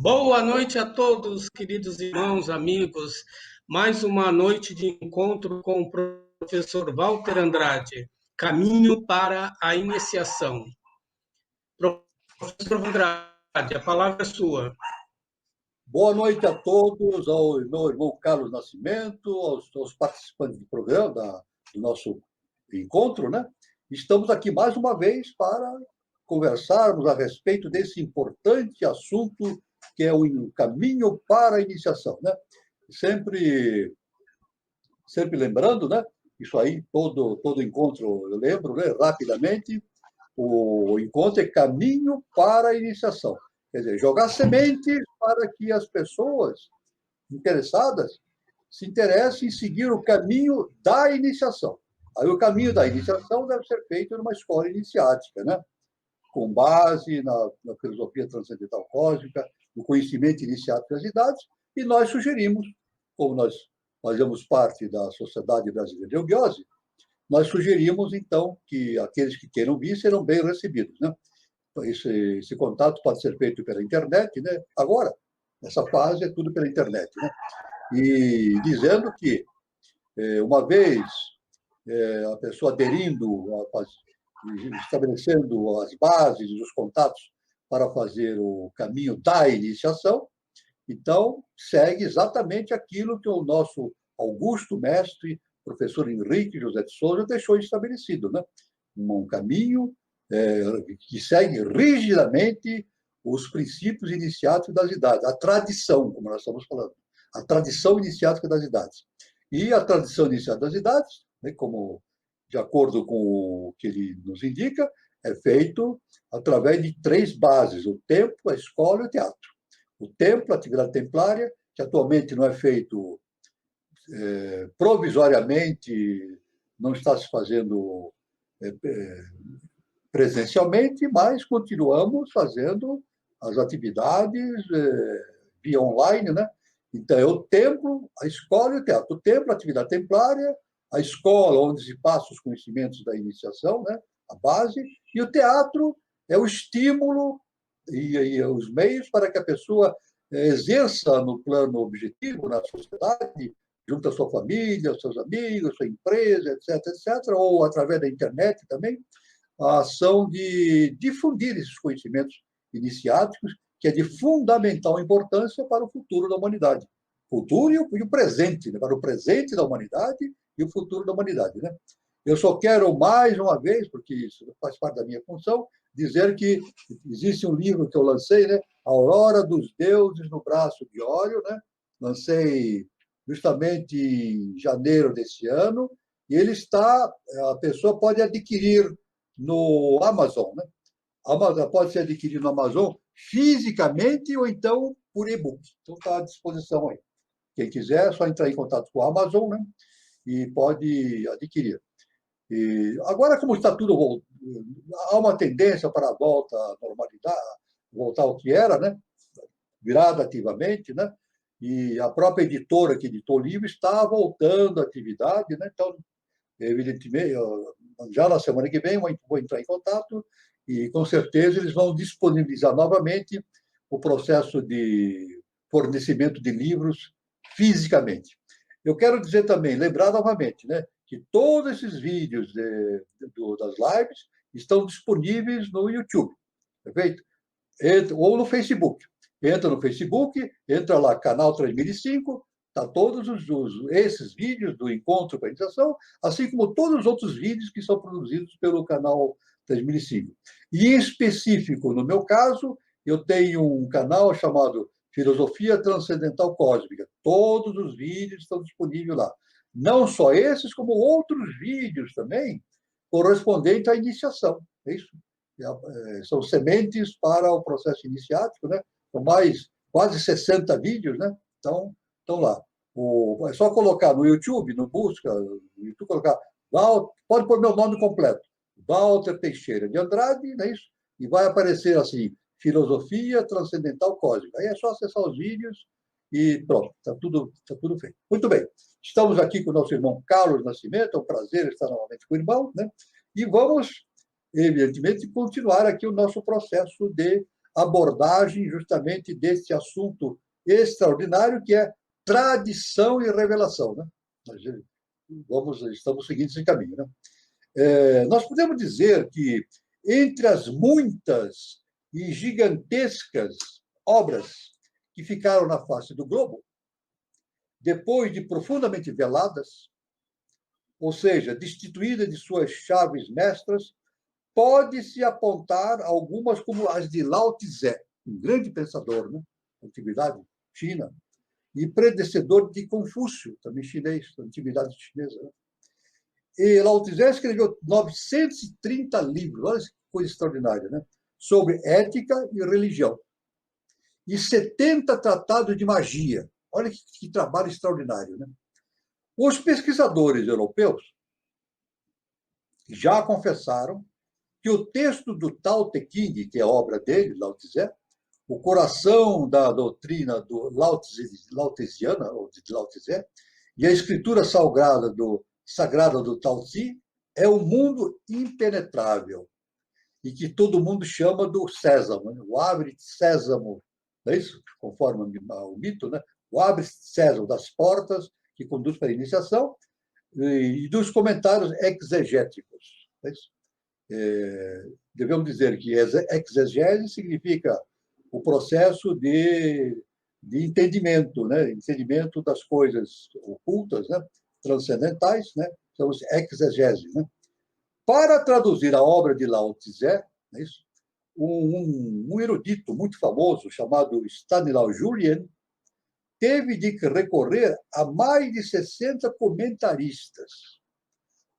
Boa noite a todos, queridos irmãos, amigos. Mais uma noite de encontro com o professor Walter Andrade, Caminho para a Iniciação. Professor Andrade, a palavra é sua. Boa noite a todos, ao meu irmão Carlos Nascimento, aos participantes do programa, do nosso encontro, né? Estamos aqui mais uma vez para conversarmos a respeito desse importante assunto que é o caminho para a iniciação, né? Sempre lembrando, né? Isso aí, todo encontro eu lembro, né? Rapidamente, o encontro é caminho para a iniciação. Quer dizer, jogar sementes para que as pessoas interessadas se interessem em seguir o caminho da iniciação. Aí o caminho da iniciação deve ser feito numa escola iniciática, né? Com base na filosofia transcendental cósmica, no conhecimento iniciático das idades, e nós sugerimos, como nós fazemos parte da Sociedade Brasileira de Eubiose, nós sugerimos, então, que aqueles que queiram vir serão bem recebidos, né? Esse contato pode ser feito pela internet, né? Agora, nessa fase, é tudo pela internet, né? E dizendo que, uma vez a pessoa aderindo, estabelecendo as bases e os contatos para fazer o caminho da iniciação, então, segue exatamente aquilo que o nosso augusto mestre, professor Henrique José de Souza, deixou estabelecido, né? Um caminho que segue rigidamente os princípios iniciáticos das idades, a tradição, como nós estamos falando, a tradição iniciática das idades. E a tradição iniciática das idades, né, como de acordo com o que ele nos indica, é feito através de três bases: o templo, a escola e o teatro. O templo, a atividade templária, que atualmente não é feito provisoriamente, não está se fazendo presencialmente, mas continuamos fazendo as atividades via online, né? Então, é o templo, a escola e o teatro. O templo, a atividade templária, a escola, onde se passa os conhecimentos da iniciação, né? A base, e o teatro é o estímulo e os meios para que a pessoa exerça no plano objetivo, na sociedade, junto à sua família, seus amigos, sua empresa, etc., ou através da internet também, a ação de difundir esses conhecimentos iniciáticos, que é de fundamental importância para o futuro da humanidade. Futuro e o presente, né? Para o presente da humanidade e o futuro da humanidade, né? Eu só quero, mais uma vez, porque isso faz parte da minha função, dizer que existe um livro que eu lancei, né? Aurora dos Deuses no Braço de Ório, né? Lancei justamente em janeiro desse ano, e ele a pessoa pode adquirir no Amazon, né? Pode ser adquirido no Amazon fisicamente ou então por e-book. Então está à disposição aí. Quem quiser, é só entrar em contato com a Amazon, né? E pode adquirir. E agora, como está tudo, há uma tendência para a volta à normalidade, voltar ao que era, né? Gradativamente, né? E a própria editora que editou o livro está voltando à atividade, né? Então, evidentemente, já na semana que vem vou entrar em contato e, com certeza, eles vão disponibilizar novamente o processo de fornecimento de livros fisicamente. Eu quero dizer também, lembrar novamente, né, que todos esses vídeos das lives estão disponíveis no YouTube, perfeito? Ou no Facebook. Entra no Facebook, entra lá, canal 3005, tá todos esses vídeos do Encontro com a Iniciação, assim como todos os outros vídeos que são produzidos pelo canal 3005. E, em específico, no meu caso, eu tenho um canal chamado Filosofia Transcendental Cósmica. Todos os vídeos estão disponíveis lá. Não só esses, como outros vídeos também, correspondentes à iniciação. É isso? São sementes para o processo iniciático, né? São quase 60 vídeos, né? Então, estão lá. É só colocar no YouTube, no busca, no YouTube, colocar, pode pôr meu nome completo, Walter Teixeira de Andrade, não é isso? E vai aparecer assim, Filosofia Transcendental Cósmica. Aí é só acessar os vídeos e pronto, está tudo feito. Muito bem, estamos aqui com o nosso irmão Carlos Nascimento, é um prazer estar novamente com o irmão, né? E vamos, evidentemente, continuar aqui o nosso processo de abordagem justamente desse assunto extraordinário que é tradição e revelação, né? Estamos seguindo esse caminho, né? Nós podemos dizer que entre as muitas e gigantescas obras que ficaram na face do globo, depois de profundamente veladas, ou seja, destituídas de suas chaves mestras, pode-se apontar algumas como as de Lao Tse, um grande pensador, né? Da antiguidade China, e predecessor de Confúcio, também chinês, da antiguidade chinesa. Né? E Lao Tse escreveu 930 livros, olha que coisa extraordinária, né? Sobre ética e religião. E 70 tratados de magia. Olha que trabalho extraordinário, né? Os pesquisadores europeus já confessaram que o texto do Tao Te Ching, que é a obra dele, Lao Tse, o coração da doutrina do laotesiana, ou de Lao Tse, e a escritura sagrada do Tao Te, é um mundo impenetrável, e que todo mundo chama do sésamo, né? O abre sésamo, não é isso? Conforme o mito, né? O abre sésamo das portas que conduz para a iniciação, e dos comentários exegéticos. Não é isso? Devemos dizer que exegese significa o processo de entendimento, né? Entendimento das coisas ocultas, né? Transcendentais, né? Então, exegese, né? Para traduzir a obra de Lao Tse, é isso? Um erudito muito famoso chamado Stanislaw Julien teve de recorrer a mais de 60 comentaristas,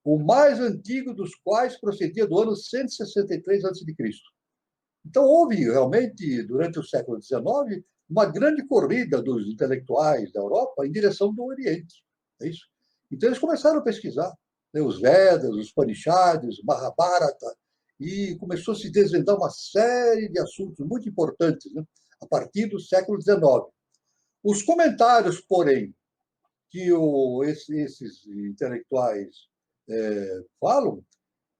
o mais antigo dos quais procedia do ano 163 a.C. Então, houve realmente, durante o século XIX, uma grande corrida dos intelectuais da Europa em direção do Oriente. É isso? Então, eles começaram a pesquisar, né, os Vedas, os Upanishads, Mahabharata, e começou a se desvendar uma série de assuntos muito importantes, né, a partir do século XIX. Os comentários, porém, que esses intelectuais falam,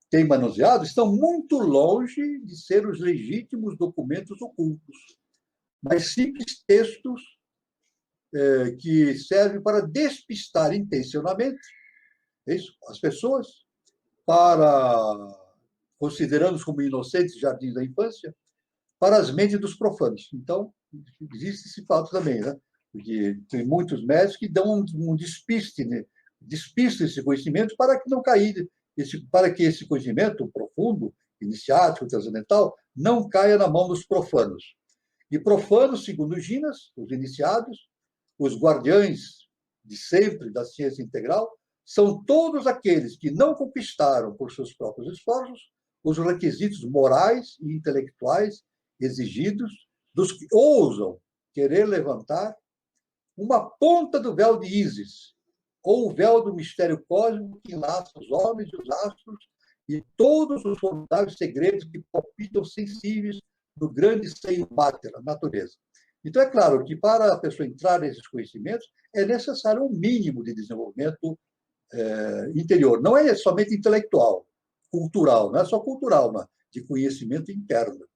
têm manuseado, estão muito longe de ser os legítimos documentos ocultos, mas simples textos que servem para despistar intencionalmente as pessoas, considerando-os como inocentes jardins da infância, para as mentes dos profanos. Então, existe esse fato também, né? Porque tem muitos médicos que dão um despiste, né? Despistam esse conhecimento para que não caia, para que esse conhecimento profundo, iniciático, transcendental, não caia na mão dos profanos. E profanos, segundo Ginas, os iniciados, os guardiães de sempre da ciência integral, são todos aqueles que não conquistaram por seus próprios esforços os requisitos morais e intelectuais exigidos dos que ousam querer levantar uma ponta do véu de Ísis, ou o véu do mistério cósmico que enlaça os homens e os astros e todos os formidáveis segredos que palpitam sensíveis no grande seio máter, a natureza. Então, é claro que para a pessoa entrar nesses conhecimentos é necessário um mínimo de desenvolvimento interior. Não é somente intelectual, cultural, não é só cultural, mas de conhecimento interno.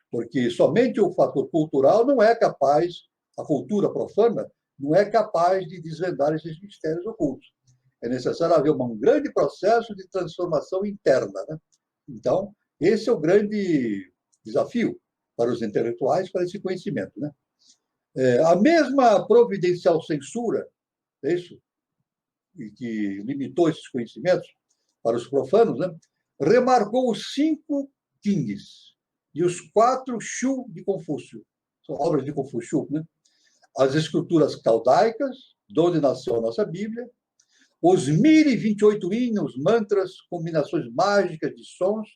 Porque somente o fator cultural não é capaz, a cultura profana, não é capaz de desvendar esses mistérios ocultos. É necessário haver um grande processo de transformação interna, né? Então, esse é o grande desafio para os intelectuais, para esse conhecimento, né? A mesma providencial censura, é isso, que limitou esses conhecimentos para os profanos, né? Remarcou os 5 Kings e os 4 Shu de Confúcio, são obras de Confúcio, né? As escrituras caldaicas, de onde nasceu a nossa Bíblia, os 1028 hinos, mantras, combinações mágicas de sons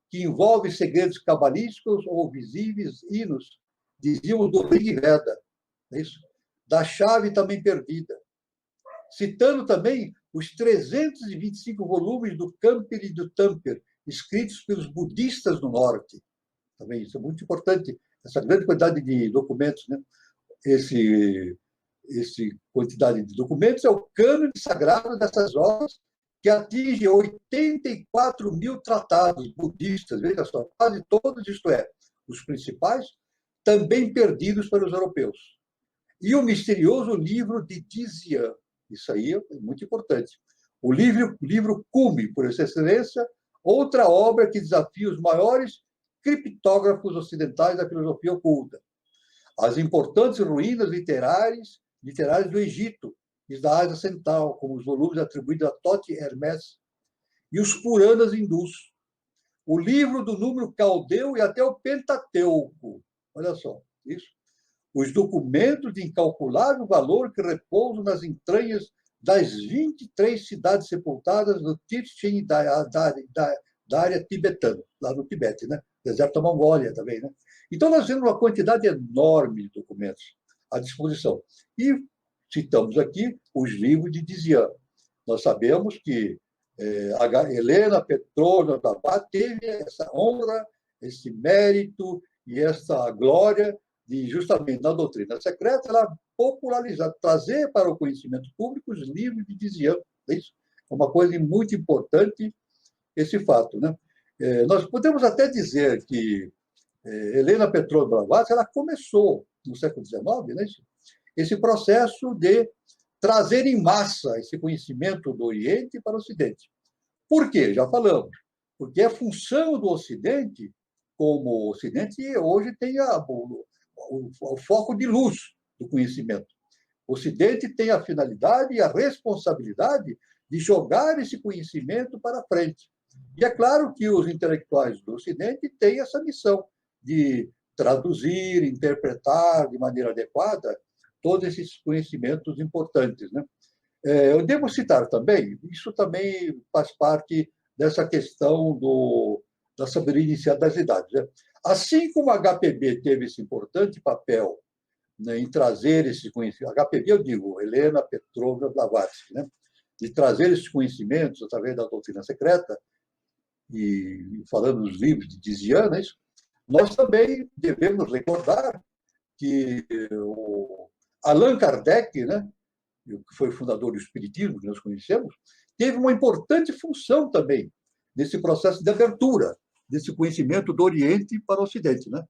que envolvem segredos cabalísticos ou visíveis hinos, diziam do Rig Veda, é isso? Da chave também perdida, citando também os 325 volumes do Kamper e do Tamper, escritos pelos budistas do norte. Também isso é muito importante, essa grande quantidade de documentos, né? Esse quantidade de documentos é o cânone sagrado dessas obras, que atinge 84 mil tratados budistas, veja só, quase todos, isto é, os principais, também perdidos pelos europeus. E o misterioso livro de Dizian, isso aí é muito importante. O livro cume, por excelência, outra obra que desafia os maiores criptógrafos ocidentais da filosofia oculta. As importantes ruínas literárias do Egito e da Ásia Central, como os volumes atribuídos a Thoth Hermes, e os Puranas hindus. O livro do número caldeu e até o Pentateuco. Olha só, isso. Os documentos de incalculável valor que repousam nas entranhas das 23 cidades sepultadas no Tirchen da área tibetana, lá no Tibete, né? Deserto da Mongólia também, né? Então, nós temos uma quantidade enorme de documentos à disposição. E citamos aqui os livros de Dizian. Nós sabemos que a Helena Petrovna Blavatsky teve essa honra, esse mérito e essa glória de, justamente na doutrina secreta, ela popularizar, trazer para o conhecimento público os livros de Dizian. Isso é uma coisa muito importante, esse fato, né? Nós podemos até dizer que Helena Petrovna Blavatsky ela começou no século XIX, né, esse processo de trazer em massa esse conhecimento do Oriente para o Ocidente. Por quê? Já falamos. Porque é função do Ocidente, como o Ocidente hoje tem o foco de luz do conhecimento. O Ocidente tem a finalidade e a responsabilidade de jogar esse conhecimento para frente. E é claro que os intelectuais do Ocidente têm essa missão de traduzir, interpretar de maneira adequada todos esses conhecimentos importantes, né? Eu devo citar também, isso também faz parte dessa questão da sabedoria inicial das idades, né? Assim como a HPB teve esse importante papel, né, em trazer esse conhecimento, HPB eu digo, Helena Petrovna Blavatsky, né, de trazer esses conhecimentos através da doutrina secreta, e falando dos livros de Dizian, né, nós também devemos recordar que o Allan Kardec, né, que foi o fundador do Espiritismo, que nós conhecemos, teve uma importante função também nesse processo de abertura desse conhecimento do Oriente para o Ocidente, né?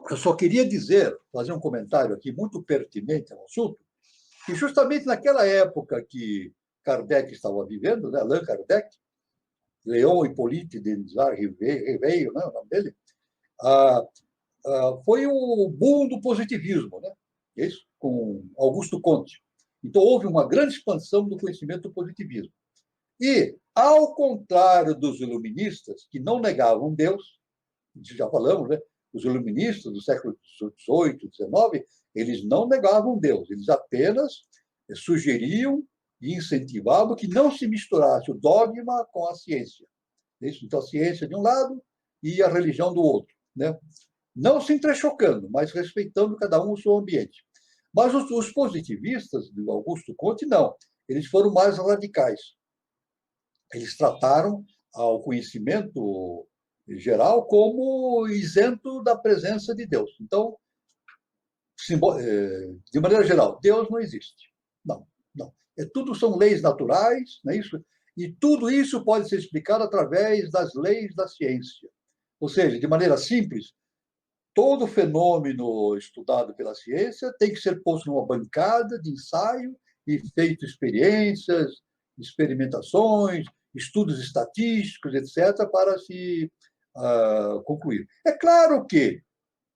Eu só queria dizer, fazer um comentário aqui muito pertinente ao assunto, que justamente naquela época que Kardec estava vivendo, né, Allan Kardec, Leon Hippolyte Denisard Ribeiro, né, o nome dele, foi o boom do positivismo, né? Isso, com Augusto Comte. Então, houve uma grande expansão do conhecimento do positivismo. E, ao contrário dos iluministas, que não negavam Deus, já falamos, né? Os iluministas do século XVIII, XIX, eles não negavam Deus, eles apenas sugeriam e incentivavam que não se misturasse o dogma com a ciência. Isso, então, a ciência de um lado e a religião do outro, né? Não se entrechocando, mas respeitando cada um o seu ambiente. Mas os positivistas, do Augusto Comte, não. Eles foram mais radicais. Eles trataram o conhecimento geral como isento da presença de Deus. Então, de maneira geral, Deus não existe. Não, não. Tudo são leis naturais, não é isso? E tudo isso pode ser explicado através das leis da ciência. Ou seja, de maneira simples, todo fenômeno estudado pela ciência tem que ser posto numa bancada de ensaio e feito experiências, experimentações, estudos estatísticos, etc., para se concluir. É claro que,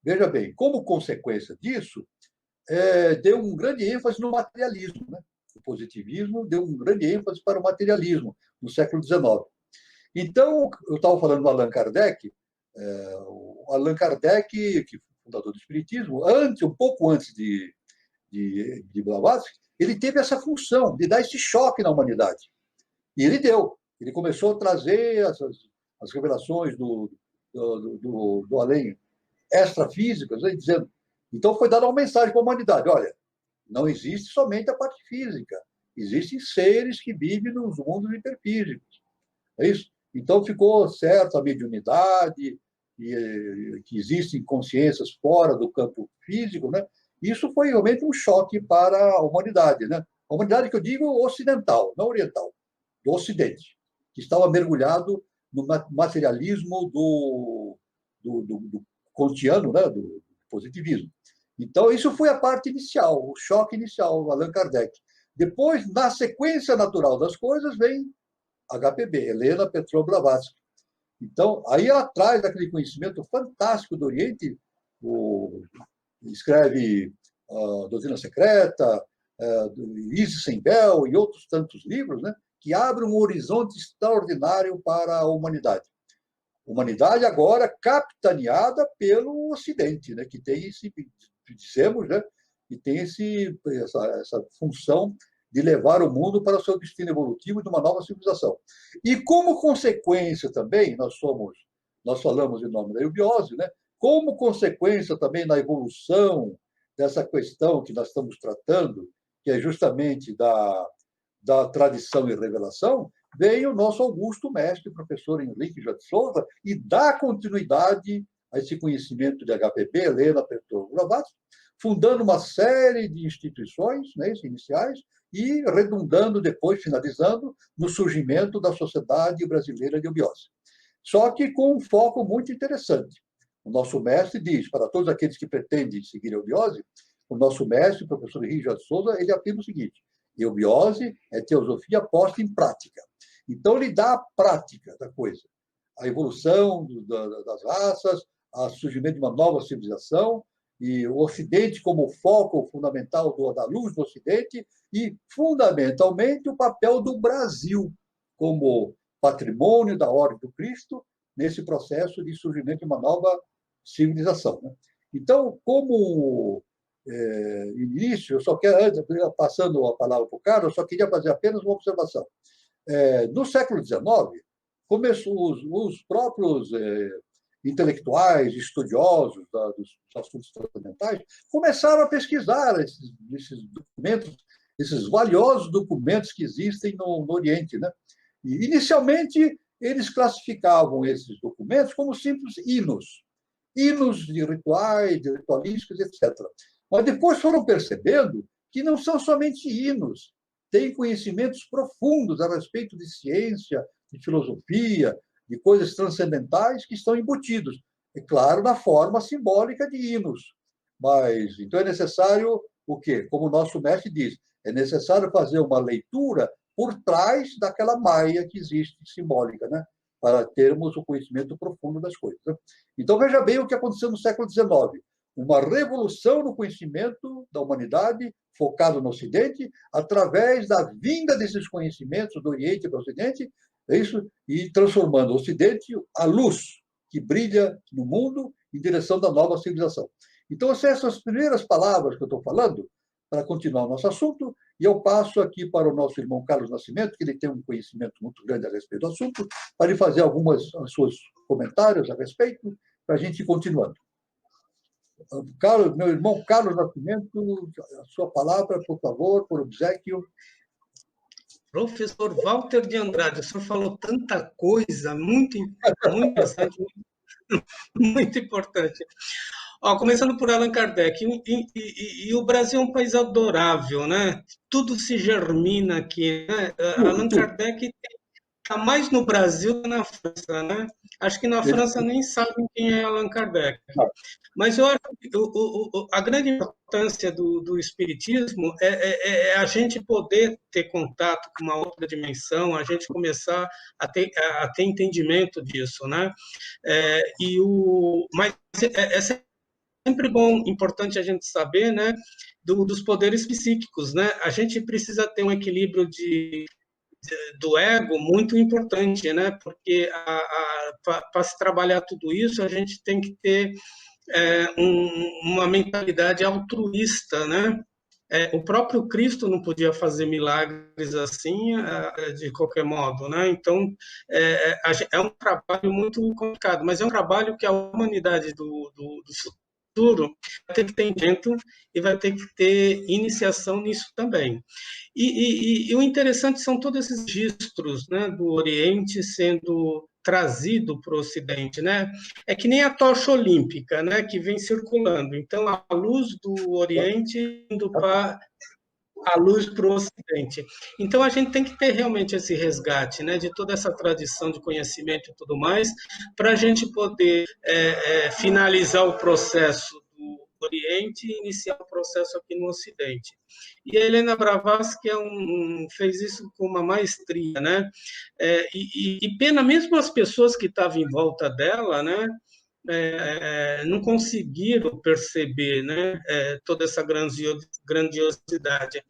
veja bem, como consequência disso, deu um grande ênfase no materialismo, né? O positivismo deu um grande ênfase para o materialismo no século XIX. Então, eu estava falando do Allan Kardec, o Allan Kardec, que foi fundador do Espiritismo, um pouco antes de Blavatsky, ele teve essa função de dar esse choque na humanidade. E ele deu. Ele começou a trazer as revelações do além extrafísicas, né, dizendo. Então, foi dada uma mensagem para a humanidade: olha, não existe somente a parte física, existem seres que vivem nos mundos hiperfísicos. É isso? Então, ficou certo a mediunidade, que existem consciências fora do campo físico, né? Isso foi realmente um choque para a humanidade, né? A humanidade que eu digo ocidental, não oriental, do Ocidente, que estava mergulhado no materialismo do kantiano, né, do positivismo. Então, isso foi a parte inicial, o choque inicial, Allan Kardec. Depois, na sequência natural das coisas, vem HPB, Helena Petrovna Blavatsky. Então, aí ela traz aquele conhecimento fantástico do Oriente, escreve Doutrina Secreta, Isis sem Véu e outros tantos livros, né, que abrem um horizonte extraordinário para a humanidade. Humanidade agora capitaneada pelo Ocidente, né, que tem dizemos, né, que tem essa função de levar o mundo para o seu destino evolutivo de uma nova civilização. E como consequência também, nós falamos em nome da eubiose, né, como consequência também na evolução dessa questão que nós estamos tratando, que é justamente da tradição e revelação, veio o nosso augusto mestre, professor Henrique José de Souza, e dá continuidade a esse conhecimento de HPB, Helena Petrovna Blavatsky, fundando uma série de instituições, né, iniciais, e redundando depois, finalizando, no surgimento da Sociedade Brasileira de Eubiose. Só que com um foco muito interessante. O nosso mestre diz, para todos aqueles que pretendem seguir a eubiose, o nosso mestre, o professor Henrique José de Souza, ele afirma o seguinte: eubiose é teosofia posta em prática. Então, ele dá a prática da coisa. A evolução das raças, o surgimento de uma nova civilização, e o Ocidente como foco fundamental da luz do Ocidente, e, fundamentalmente, o papel do Brasil como patrimônio da Ordem do Cristo nesse processo de surgimento de uma nova civilização. Né? Então, como início, eu só quero, antes, passando a palavra para o Carlos, eu só queria fazer apenas uma observação. No século XIX, começou os próprios intelectuais, estudiosos dos assuntos transcendentais, começaram a pesquisar esses documentos, esses valiosos documentos que existem no Oriente. Né? E, inicialmente, eles classificavam esses documentos como simples hinos de rituais, de ritualísticas, etc. Mas depois foram percebendo que não são somente hinos, têm conhecimentos profundos a respeito de ciência, de filosofia, de coisas transcendentais que estão embutidos. É claro, na forma simbólica de hinos. Mas, então, é necessário o quê? Como o nosso mestre diz, é necessário fazer uma leitura por trás daquela maia que existe simbólica, né? Para termos o conhecimento profundo das coisas. Então, veja bem o que aconteceu no século XIX. Uma revolução no conhecimento da humanidade, focado no Ocidente, através da vinda desses conhecimentos do Oriente para o Ocidente, e transformando o Ocidente a luz que brilha no mundo em direção da nova civilização. Então, essas primeiras palavras que eu estou falando, para continuar o nosso assunto, e eu passo aqui para o nosso irmão Carlos Nascimento, que ele tem um conhecimento muito grande a respeito do assunto, para ele fazer alguns seus comentários a respeito, para a gente ir continuando. Carlos, meu irmão Carlos Nascimento, a sua palavra, por favor, por obséquio. Professor Walter de Andrade, o senhor falou tanta coisa, muito interessante, muito importante. Começando por Allan Kardec, e o Brasil é um país adorável, né? Tudo se germina aqui, né? Allan Kardec está mais no Brasil do que na França, né? Acho que na França nem sabem quem é Allan Kardec. Mas eu acho que a grande importância do espiritismo é a gente poder ter contato com uma outra dimensão, a gente começar a ter entendimento disso, né? Mas é sempre bom, importante a gente saber, né, dos poderes psíquicos, né? A gente precisa ter um equilíbrio do ego muito importante, né? Porque para se trabalhar tudo isso, a gente tem que ter uma mentalidade altruísta, né? O próprio Cristo não podia fazer milagres assim, de qualquer modo, né? Então, é um trabalho muito complicado, mas é um trabalho que a humanidade do futuro vai ter que ter dentro e vai ter que ter iniciação nisso também. E o interessante são todos esses registros, né, do Oriente sendo trazido para o Ocidente, né? É que nem a tocha olímpica, né, que vem circulando. Então, a luz do Oriente indo para a luz para o Ocidente. Então, a gente tem que ter realmente esse resgate, né, de toda essa tradição de conhecimento e tudo mais, para a gente poder finalizar o processo do Oriente e iniciar o processo aqui no Ocidente. E a Helena Blavatsky fez isso com uma maestria, né? E pena mesmo as pessoas que estavam em volta dela, né? Não conseguiram perceber, né, toda essa grandiosidade.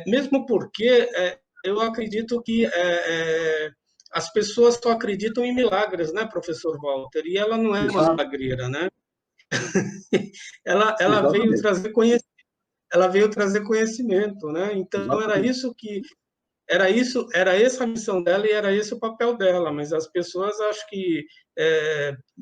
Mesmo porque eu acredito que as pessoas só acreditam em milagres, né, professor Walter? E ela não é uma Exato, milagreira, né? Ela veio exatamente. trazer conhecimento. Ela veio trazer conhecimento, né? Então Exatamente. era essa a missão dela e era esse o papel dela, mas as pessoas acho que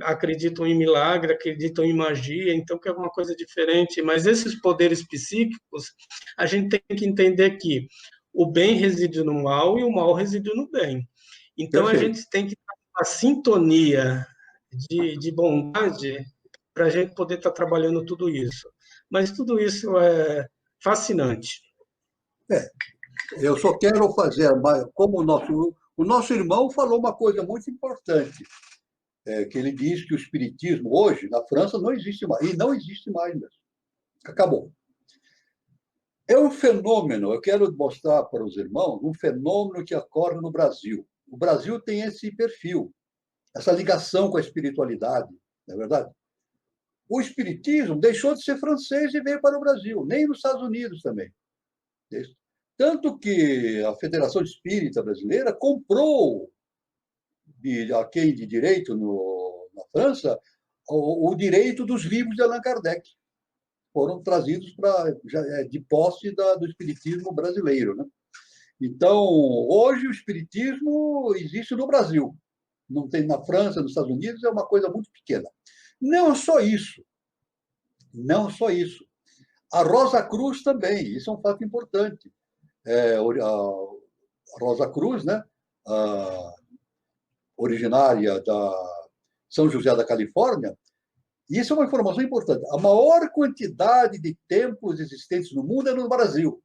acreditam em milagre, acreditam em magia, então que é uma coisa diferente. Mas esses poderes psíquicos, a gente tem que entender que o bem reside no mal e o mal reside no bem. Então a Perfeito. gente tem que estar na sintonia de bondade para a gente poder estar trabalhando tudo isso. Mas tudo isso é fascinante. É, eu só quero fazer, como o nosso irmão falou uma coisa muito importante, que ele diz que o espiritismo hoje, na França, não existe mais, e não existe mais mesmo. Acabou. É um fenômeno, eu quero mostrar para os irmãos, um fenômeno que ocorre no Brasil. O Brasil tem esse perfil, essa ligação com a espiritualidade, não é verdade? O espiritismo deixou de ser francês e veio para o Brasil, nem nos Estados Unidos também. Tanto que a Federação Espírita Brasileira comprou a quem de direito na França o direito dos livros de Allan Kardec. Foram trazidos de posse do espiritismo brasileiro, né? Então, hoje o espiritismo existe no Brasil. Não tem na França, nos Estados Unidos, é uma coisa muito pequena. Não só isso. Não só isso. A Rosa Cruz também, isso é um fato importante. A Rosa Cruz, né, originária da São José da Califórnia, e isso é uma informação importante. A maior quantidade de templos existentes no mundo é no Brasil,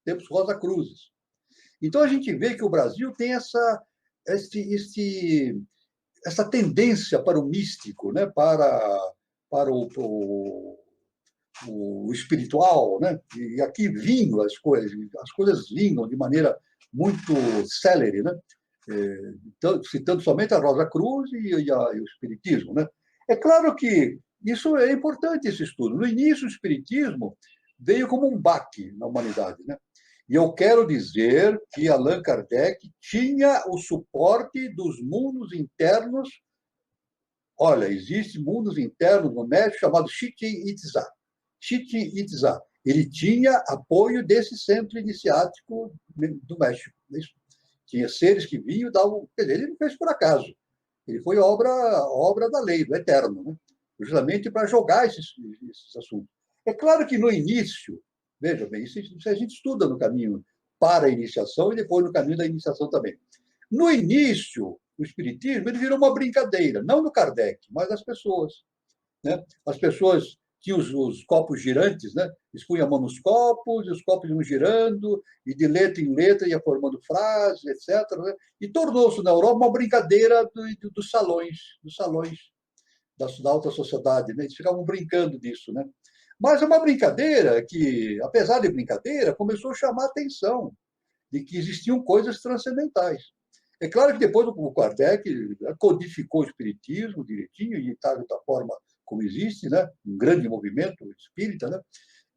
templos Rosa Cruzes. Então a gente vê que o Brasil tem essa tendência para o místico, né, para o espiritual, né? E aqui vinham as coisas vinham de maneira muito célere, né? Citando somente a Rosa Cruz e o Espiritismo, né? É claro que isso é importante, esse estudo. No início, o Espiritismo veio como um baque na humanidade, né? E eu quero dizer que Allan Kardec tinha o suporte dos mundos internos. Olha, existem mundos internos no México chamados Chichen Itza. Chichen Itza. Ele tinha apoio desse centro iniciático do México. Tinha seres que vinham e davam. Quer dizer, ele não fez por acaso. Ele foi obra da lei, do eterno, né? Justamente para jogar esses assuntos. É claro que no início, veja bem, isso a gente estuda no caminho para a iniciação e depois no caminho da iniciação também. No início, o espiritismo ele virou uma brincadeira, não do Kardec, mas das pessoas, né? As pessoas tinham os copos girantes, né? Eles punham a mão nos copos, e os copos iam girando, e de letra em letra ia formando frases, etc. Né? E tornou-se na Europa uma brincadeira dos salões da alta sociedade, né? Eles ficavam brincando disso, né? Mas é uma brincadeira que, apesar de brincadeira, começou a chamar a atenção de que existiam coisas transcendentais. É claro que depois o Kardec codificou o espiritismo direitinho, e está da forma como existe, né? Um grande movimento espírita, né?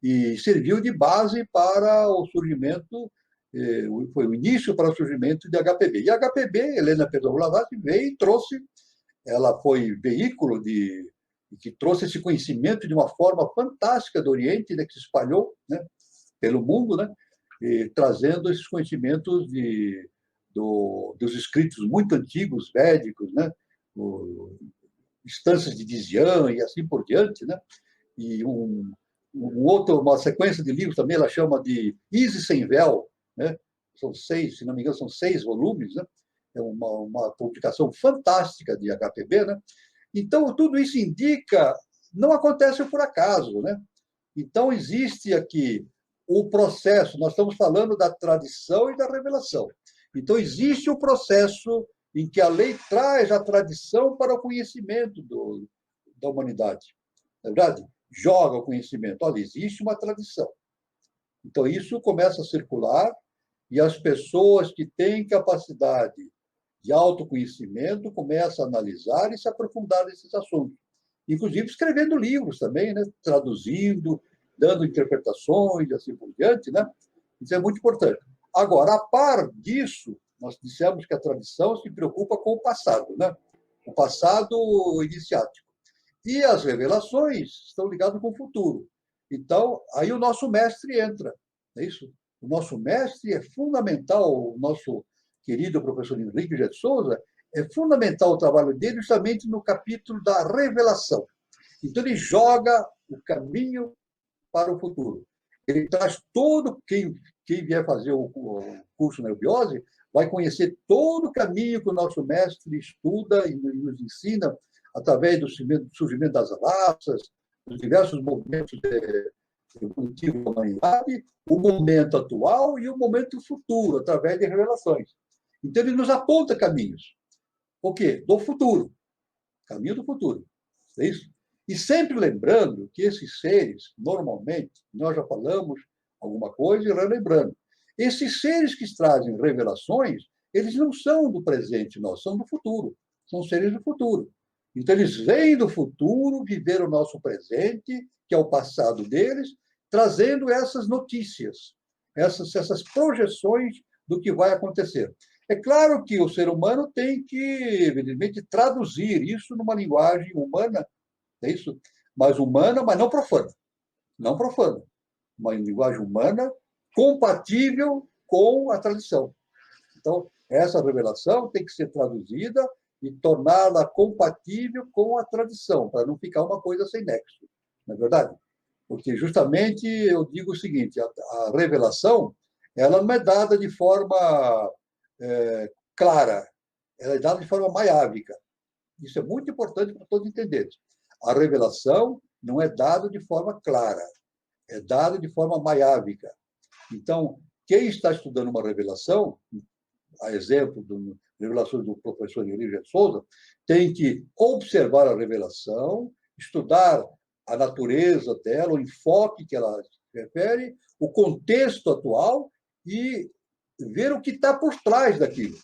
E serviu de base para o surgimento, foi o início para o surgimento de HPB. E a HPB, Helena Pedro Blavatsky, veio e trouxe, ela foi veículo que trouxe esse conhecimento de uma forma fantástica do Oriente, né? Que se espalhou, né? Pelo mundo, né? E trazendo esses conhecimentos dos escritos muito antigos, védicos, né? Instâncias de Dizian e assim por diante, né? E uma sequência de livros também ela chama de Isis Sem Véu, né? São 6, se não me engano, são 6 volumes, né? É uma publicação fantástica de HPB, né? Então, tudo isso indica, não acontece por acaso, né? Então, existe aqui o processo, nós estamos falando da tradição e da revelação. Então, existe um processo em que a lei traz a tradição para o conhecimento da humanidade. Na verdade, joga o conhecimento. Olha, existe uma tradição. Então, isso começa a circular e as pessoas que têm capacidade de autoconhecimento começam a analisar e se aprofundar nesses assuntos. Inclusive escrevendo livros também, né? Traduzindo, dando interpretações e assim por diante, né? Isso é muito importante. Agora, a par disso, nós dissemos que a tradição se preocupa com o passado, né? O passado iniciático. E as revelações estão ligadas com o futuro. Então, aí o nosso mestre entra, é isso? O nosso mestre é fundamental, o nosso querido professor Henrique de Souza, é fundamental o trabalho dele justamente no capítulo da revelação. Então, ele joga o caminho para o futuro. Ele traz todo, quem vier fazer o curso na Eubiose, vai conhecer todo o caminho que o nosso mestre estuda e nos ensina através do surgimento das raças, dos diversos movimentos evolutivos da humanidade, o momento atual e o momento futuro, através de revelações. Então, ele nos aponta caminhos. O quê? Do futuro. Caminho do futuro. É isso? E sempre lembrando que esses seres, normalmente, nós já falamos alguma coisa e relembrando, esses seres que trazem revelações, eles não são do presente, nós são do futuro. São seres do futuro. Então, eles vêm do futuro viver o nosso presente, que é o passado deles, trazendo essas notícias, essas projeções do que vai acontecer. É claro que o ser humano tem que, evidentemente, traduzir isso numa linguagem humana, é isso? Mas humana, mas não profana. Não profana. Uma linguagem humana compatível com a tradição. Então, essa revelação tem que ser traduzida e torná-la compatível com a tradição, para não ficar uma coisa sem nexo. Não é verdade? Porque, justamente, eu digo o seguinte, a revelação ela não é dada de forma clara, ela é dada de forma maiábica. Isso é muito importante para todos entenderem. A revelação não é dada de forma clara, é dada de forma maiábica. Então, quem está estudando uma revelação, a exemplo das revelações do professor Henrique de Souza, tem que observar a revelação, estudar a natureza dela, o enfoque que ela refere, o contexto atual e ver o que está por trás daquilo.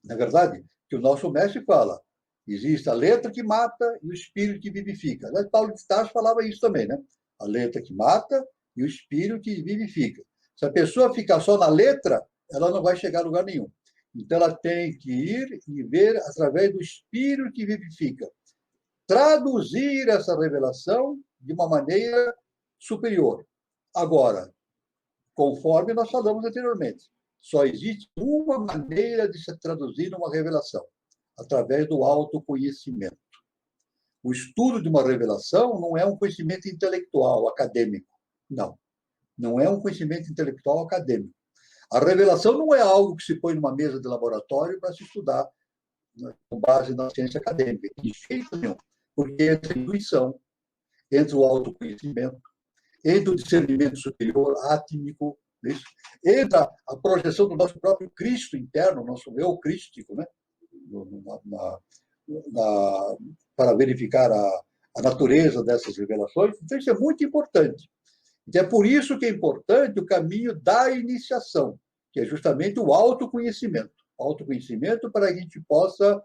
Na verdade, que o nosso mestre fala, existe a letra que mata e o espírito que vivifica. Mas Paulo de Tarso falava isso também, né? A letra que mata e o espírito que vivifica. Se a pessoa ficar só na letra, ela não vai chegar a lugar nenhum. Então, ela tem que ir e ver através do espírito que vivifica. Traduzir essa revelação de uma maneira superior. Agora, conforme nós falamos anteriormente, só existe uma maneira de se traduzir uma revelação, através do autoconhecimento. O estudo de uma revelação não é um conhecimento intelectual, acadêmico. Não. Não é um conhecimento intelectual acadêmico. A revelação não é algo que se põe numa mesa de laboratório para se estudar, né, com base na ciência acadêmica. De jeito nenhum. Porque entra a intuição, entra o autoconhecimento, entra o discernimento superior, átmico, isso. Entra a projeção do nosso próprio Cristo interno, nosso eu crístico, né? Para verificar a natureza dessas revelações. Então, isso é muito importante. Então, é por isso que é importante o caminho da iniciação, que é justamente o autoconhecimento. O autoconhecimento para que a gente possa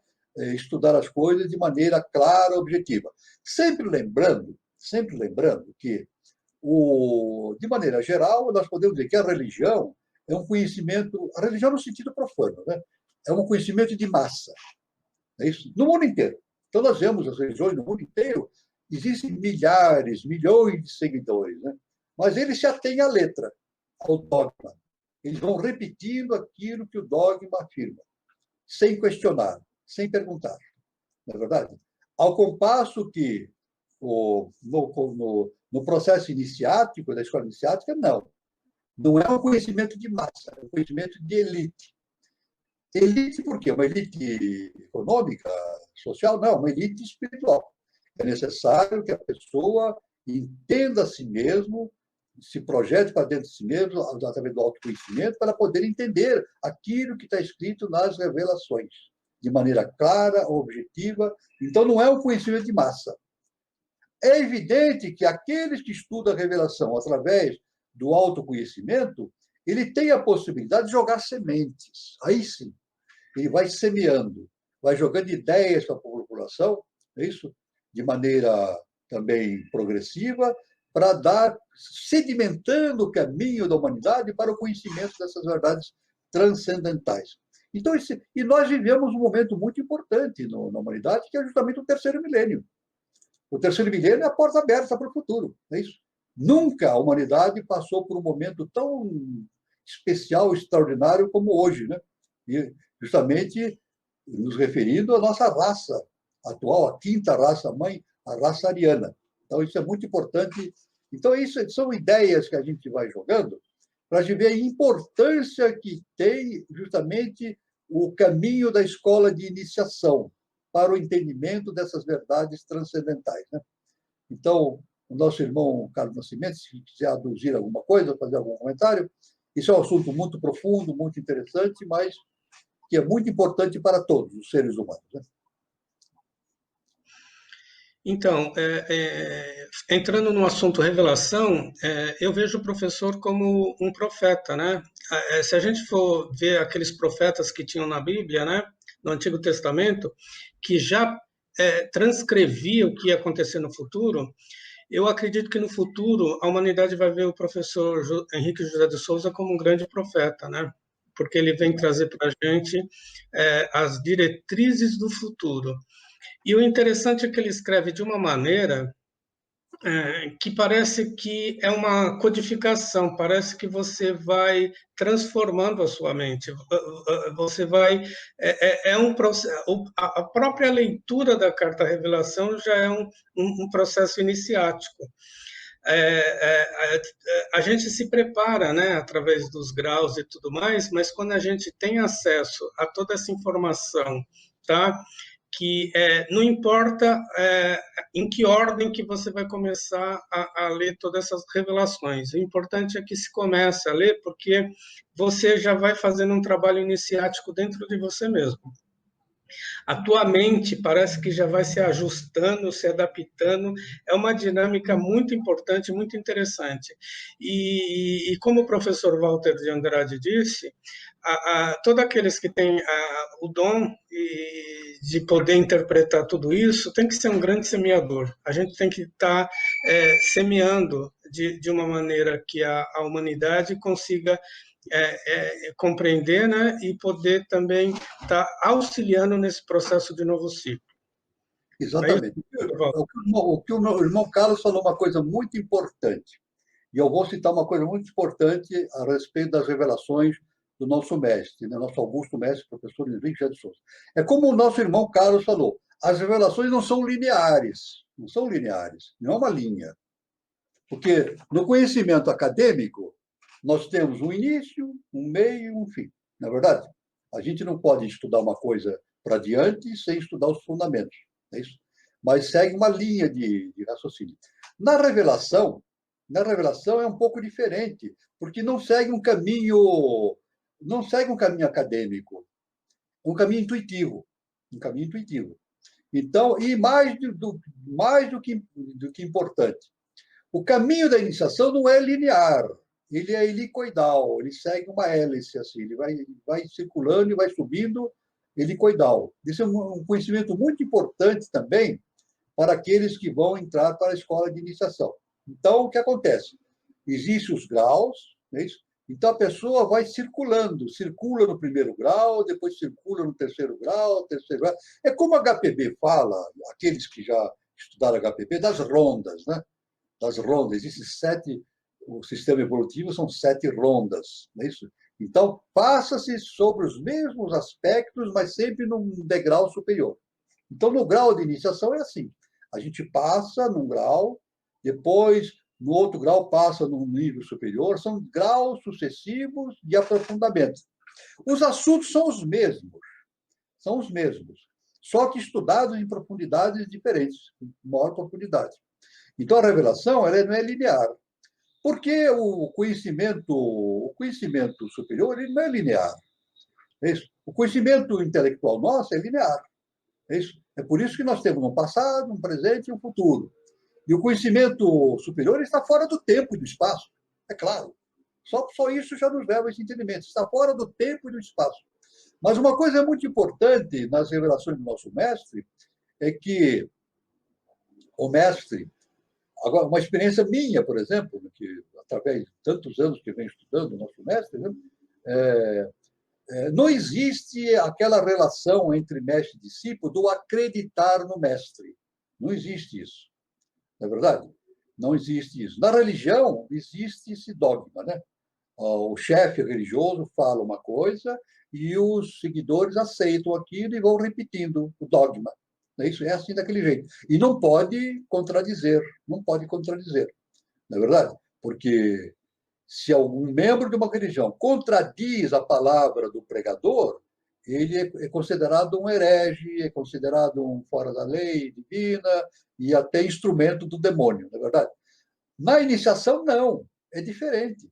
estudar as coisas de maneira clara, objetiva. Sempre lembrando que, de maneira geral, nós podemos dizer que a religião é um conhecimento, a religião no sentido profano, né? É um conhecimento de massa. É isso? No mundo inteiro. Então, nós vemos as religiões no mundo inteiro, existem milhares, milhões de seguidores, né? Mas eles se atêm à letra, ao dogma. Eles vão repetindo aquilo que o dogma afirma, sem questionar, sem perguntar. Não é verdade? Ao compasso que no processo iniciático, da escola iniciática, não. Não é um conhecimento de massa, é um conhecimento de elite. Elite por quê? Uma elite econômica, social? Não, uma elite espiritual. É necessário que a pessoa entenda a si mesmo, se projete para dentro de si mesmo, através do autoconhecimento, para poder entender aquilo que está escrito nas revelações, de maneira clara, objetiva. Então, não é um conhecimento de massa. É evidente que aqueles que estudam a revelação através do autoconhecimento, ele tem a possibilidade de jogar sementes. Aí sim, ele vai semeando, vai jogando ideias para a população, é isso? De maneira também progressiva, para dar, sedimentando o caminho da humanidade para o conhecimento dessas verdades transcendentais. Então, e nós vivemos um momento muito importante na humanidade, que é justamente o terceiro milênio. O terceiro milênio é a porta aberta para o futuro, é isso? Nunca a humanidade passou por um momento tão especial, extraordinário como hoje, né? E justamente nos referindo à nossa raça atual, a quinta raça mãe, a raça ariana. Então, isso é muito importante. Então, isso são ideias que a gente vai jogando para a gente ver a importância que tem justamente o caminho da escola de iniciação para o entendimento dessas verdades transcendentais, né? Então, o nosso irmão Carlos Nascimento, se quiser aduzir alguma coisa, fazer algum comentário, isso é um assunto muito profundo, muito interessante, mas que é muito importante para todos os seres humanos, né? Então, entrando no assunto revelação, eu vejo o professor como um profeta, né? Se a gente for ver aqueles profetas que tinham na Bíblia, né, no Antigo Testamento, que já transcrevia o que ia acontecer no futuro, eu acredito que no futuro a humanidade vai ver o professor Henrique José de Souza como um grande profeta, né? Porque ele vem trazer para a gente as diretrizes do futuro. E o interessante é que ele escreve de uma maneira que parece que é uma codificação, parece que você vai transformando a sua mente, você vai é um processo, a própria leitura da carta revelação já é um processo iniciático. A gente se prepara, né, através dos graus e tudo mais, mas quando a gente tem acesso a toda essa informação, tá? Que não importa em que ordem que você vai começar a ler todas essas revelações. O importante é que se comece a ler, porque você já vai fazendo um trabalho iniciático dentro de você mesmo. A tua mente parece que já vai se ajustando, se adaptando. É uma dinâmica muito importante, muito interessante. E como o professor Walter de Andrade disse, todos aqueles que têm o dom de poder interpretar tudo isso, tem que ser um grande semeador. A gente tem que estar semeando de uma maneira que a humanidade consiga compreender, né, e poder também estar auxiliando nesse processo de novo ciclo. Exatamente. O que o meu irmão Carlos falou uma coisa muito importante, e eu vou citar uma coisa muito importante a respeito das revelações do nosso mestre, né, nosso augusto mestre, professor Henrique José de Souza. É como o nosso irmão Carlos falou, as revelações não são lineares, não é uma linha. Porque no conhecimento acadêmico, nós temos um início, um meio e um fim. Na verdade, a gente não pode estudar uma coisa para diante sem estudar os fundamentos, é isso? Mas segue uma linha de raciocínio. Na revelação é um pouco diferente, porque não segue um caminho acadêmico, um caminho intuitivo, um caminho intuitivo. Então, e mais do que importante, o caminho da iniciação não é linear, ele é helicoidal, ele segue uma hélice, assim, ele vai circulando e vai subindo helicoidal. Isso é um conhecimento muito importante também para aqueles que vão entrar para a escola de iniciação. Então, o que acontece? Existem os graus, não é isso? Então a pessoa vai circulando, circula no primeiro grau, depois circula no terceiro grau, É como a HPB fala, aqueles que já estudaram HPB, das rondas, né? Das rondas. Existem 7, o sistema evolutivo são 7 rondas, não é isso? Então, passa-se sobre os mesmos aspectos, mas sempre num degrau superior. Então, no grau de iniciação é assim. A gente passa num grau, depois, no outro grau, passa num nível superior. São graus sucessivos de aprofundamento. Os assuntos são os mesmos, só que estudados em profundidades diferentes, com maior profundidade. Então, a revelação ela não é linear. Porque o conhecimento superior ele não é linear. É isso. O conhecimento intelectual nosso é linear. É isso. É por isso que nós temos um passado, um presente e um futuro. E o conhecimento superior está fora do tempo e do espaço. É claro. Só isso já nos leva a esse entendimento. Está fora do tempo e do espaço. Mas uma coisa muito importante nas revelações do nosso mestre é que o mestre, agora, uma experiência minha, por exemplo, que através de tantos anos que venho estudando o nosso mestre, né, não existe aquela relação entre mestre e discípulo do acreditar no mestre. Não existe isso. Não é verdade? Não existe isso. Na religião, existe esse dogma, né? O chefe religioso fala uma coisa e os seguidores aceitam aquilo e vão repetindo o dogma. Isso é assim daquele jeito. E não pode contradizer, não pode contradizer. Não é verdade? Porque se algum membro de uma religião contradiz a palavra do pregador, ele é considerado um herege, é considerado um fora da lei divina e até instrumento do demônio, não é verdade? Na iniciação, não, é diferente.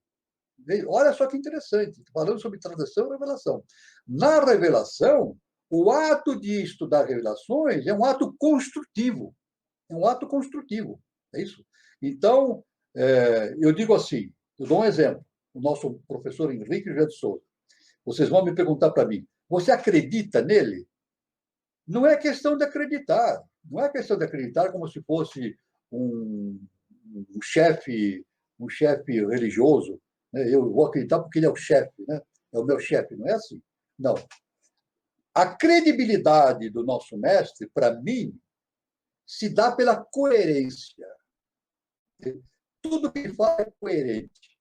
Olha só que interessante, falando sobre tradição e revelação. Na revelação, o ato de estudar revelações é um ato construtivo. É um ato construtivo, é isso? Então, eu digo assim, eu dou um exemplo. O nosso professor Henrique José de Souza. Vocês vão me perguntar para mim, você acredita nele? Não é questão de acreditar. Não é questão de acreditar como se fosse um, um chefe um chefe religioso. Né? Eu vou acreditar porque ele é o chefe, né? É o meu chefe. Não é assim. Não. A credibilidade do nosso mestre, para mim, se dá pela coerência. Tudo que ele fala é coerente.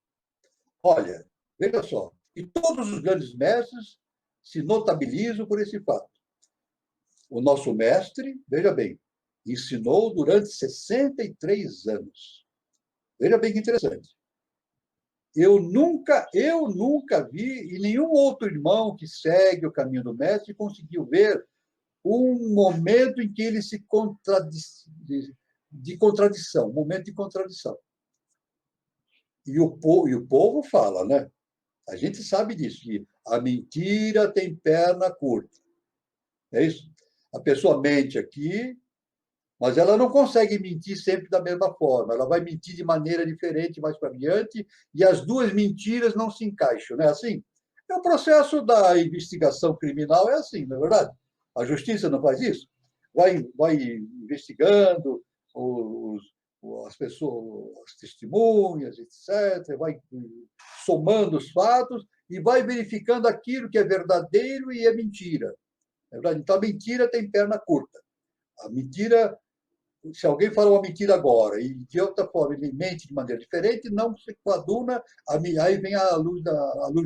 Olha, veja só, e todos os grandes mestres se notabilizam por esse fato. O nosso mestre, veja bem, ensinou durante 63 anos. Veja bem que interessante. Eu nunca vi, e nenhum outro irmão que segue o caminho do mestre conseguiu ver um momento em que ele se de contradição, um momento de contradição. E o povo fala, né? A gente sabe disso, que a mentira tem perna curta. É isso? A pessoa mente aqui, mas ela não consegue mentir sempre da mesma forma. Ela vai mentir de maneira diferente mais para diante, e as duas mentiras não se encaixam, não é assim? É o processo da investigação criminal, é assim, não é verdade? A justiça não faz isso? Vai investigando os, as pessoas, as testemunhas, etc., vai somando os fatos e vai verificando aquilo que é verdadeiro e é mentira. É verdade? Então, a mentira tem perna curta. A mentira, se alguém fala uma mentira agora e de outra forma ele mente de maneira diferente, não se coaduna, aí vem a luz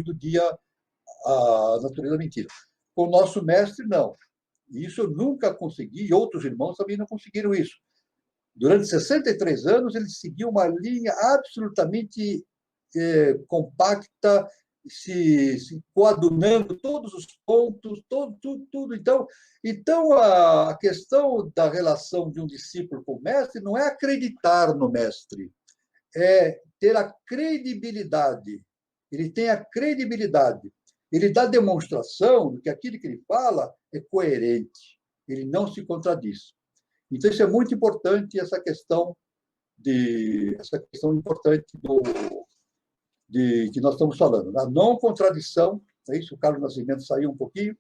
do dia, a natureza da mentira. Com o nosso mestre, não. Isso eu nunca consegui, e outros irmãos também não conseguiram isso. Durante 63 anos, ele seguiu uma linha absolutamente compacta, se coadunando todos os pontos, tudo. Então, a questão da relação de um discípulo com o mestre não é acreditar no mestre, é ter a credibilidade. Ele tem a credibilidade. Ele dá demonstração de que aquilo que ele fala é coerente. Ele não se contradiz. Então, isso é muito importante, essa questão importante que nós estamos falando. A não contradição, é isso, o Carlos Nascimento saiu um pouquinho,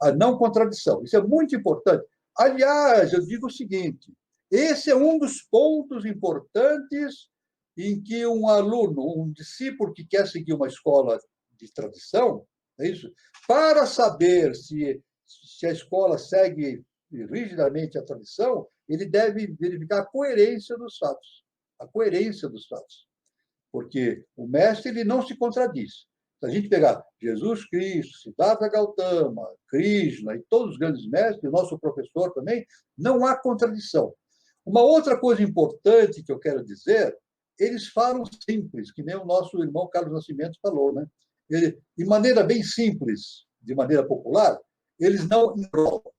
a não contradição. Isso é muito importante. Aliás, eu digo o seguinte, esse é um dos pontos importantes em que um aluno, um discípulo que quer seguir uma escola de tradição, é isso, para saber se a escola segue rigidamente a tradição, ele deve verificar a coerência dos fatos. A coerência dos fatos. Porque o mestre ele não se contradiz. Se a gente pegar Jesus Cristo, Siddhartha Gautama, Krishna e todos os grandes mestres, o nosso professor também, não há contradição. Uma outra coisa importante que eu quero dizer, eles falam simples, que nem o nosso irmão Carlos Nascimento falou, né? Ele, de maneira bem simples, de maneira popular, eles não enrolam.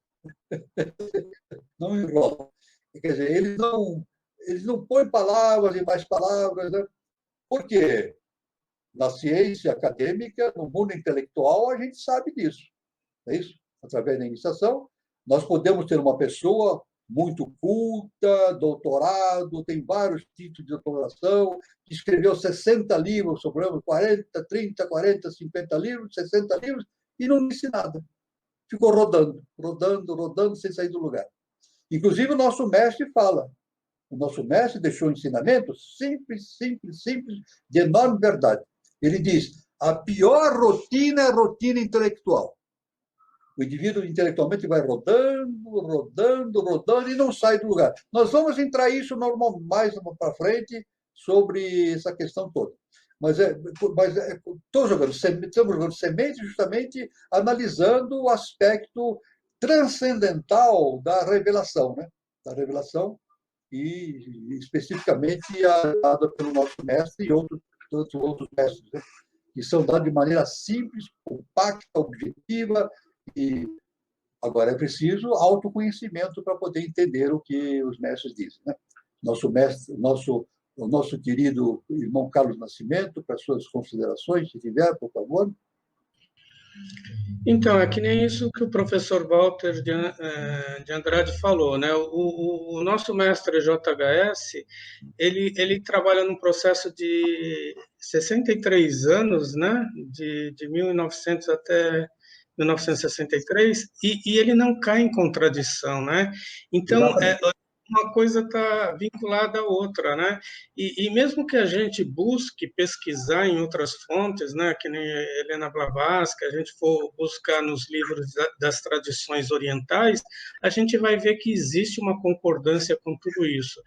Não enrolam. Quer dizer, eles não põem palavras e mais palavras, né? Porque na ciência acadêmica, no mundo intelectual, a gente sabe disso. É isso? Através da iniciação, nós podemos ter uma pessoa muito culta, doutorado, tem vários títulos de doutoração, que escreveu 60 livros sobre 40, 30, 40, 50 livros, 60 livros, e não disse nada. Ficou rodando, rodando, rodando, sem sair do lugar. Inclusive, o nosso mestre fala. O nosso mestre deixou um ensinamento simples, simples, simples, de enorme verdade. Ele diz: a pior rotina é a rotina intelectual. O indivíduo intelectualmente vai rodando, rodando, rodando e não sai do lugar. Nós vamos entrar isso normal, mais para frente sobre essa questão toda. Mas estou jogando semente justamente analisando o aspecto transcendental da revelação, né? Da revelação e especificamente dada pelo nosso mestre e tantos outros mestres, né? Que são dados de maneira simples, compacta, objetiva, e agora é preciso autoconhecimento para poder entender o que os mestres dizem, né? Nosso mestre, o nosso querido irmão Carlos Nascimento, para suas considerações, se tiver, por favor. Então, é que nem isso que o professor Walter de Andrade falou, né? O nosso mestre JHS, ele trabalha num processo de 63 anos, né? De 1900 até 1963, e ele não cai em contradição, né? Então, Exatamente. uma coisa está vinculada à outra, né? E mesmo que a gente busque pesquisar em outras fontes, né, que nem Helena Blavatsky, a gente for buscar nos livros das tradições orientais, a gente vai ver que existe uma concordância com tudo isso.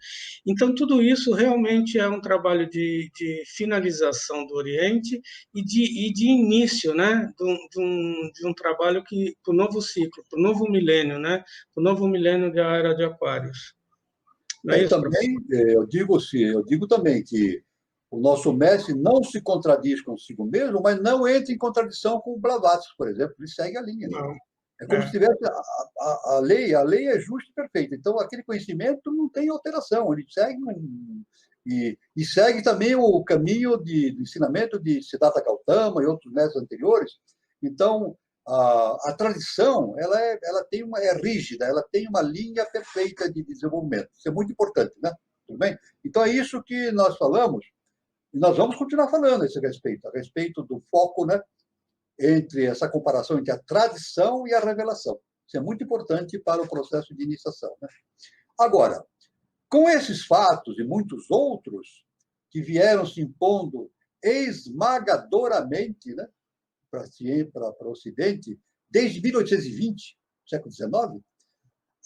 Então, tudo isso realmente é um trabalho de finalização do Oriente e de início, né, de um trabalho para o novo ciclo, para o novo milênio, né, para o novo milênio da Era de Aquários. Não é isso, professor? Também, eu digo também que o nosso mestre não se contradiz consigo mesmo, mas não entra em contradição com o Blavatsky, por exemplo, ele segue a linha. Não. É como se tivesse a lei é justa e perfeita. Então, aquele conhecimento não tem alteração, ele segue e segue também o caminho do ensinamento de Siddhartha Gautama e outros mestres anteriores. Então, a tradição ela é rígida, ela tem uma linha perfeita de desenvolvimento. Isso é muito importante, né? Tudo bem? Então, é isso que nós falamos, e nós vamos continuar falando a respeito do foco, né? Entre essa comparação entre a tradição e a revelação. Isso é muito importante para o processo de iniciação, né? Agora, com esses fatos e muitos outros que vieram se impondo esmagadoramente, né, para o Ocidente, desde 1820, século XIX,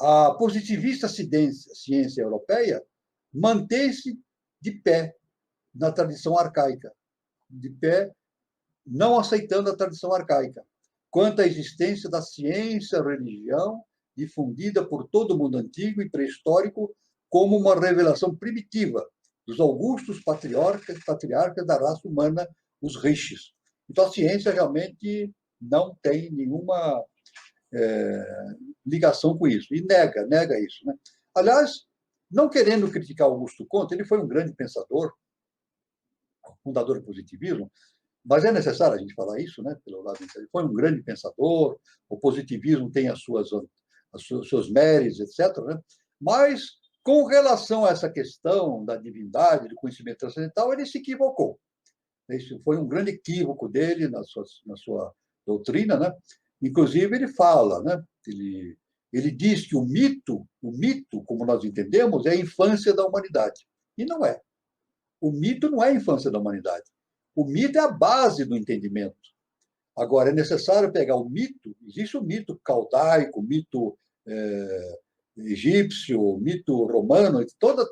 a positivista ciência europeia mantém-se de pé na tradição arcaica, de pé não aceitando a tradição arcaica, quanto à existência da ciência-religião difundida por todo o mundo antigo e pré-histórico como uma revelação primitiva dos augustos patriarcas da raça humana, os rishis. Então, a ciência realmente não tem nenhuma ligação com isso, e nega isso, né? Aliás, não querendo criticar Augusto Comte, ele foi um grande pensador, fundador do positivismo, mas é necessário a gente falar isso, né? Pelo lado ele foi um grande pensador, o positivismo tem os seus méritos, etc., né? Mas, com relação a essa questão da divindade, do conhecimento transcendental, ele se equivocou. Isso foi um grande equívoco dele na sua doutrina, né? Inclusive, ele fala, né? Ele diz que o mito, como nós entendemos, é a infância da humanidade. E não é. O mito não é a infância da humanidade. O mito é a base do entendimento. Agora, é necessário pegar o mito, existe o mito caldaico, o mito egípcio, o mito romano, toda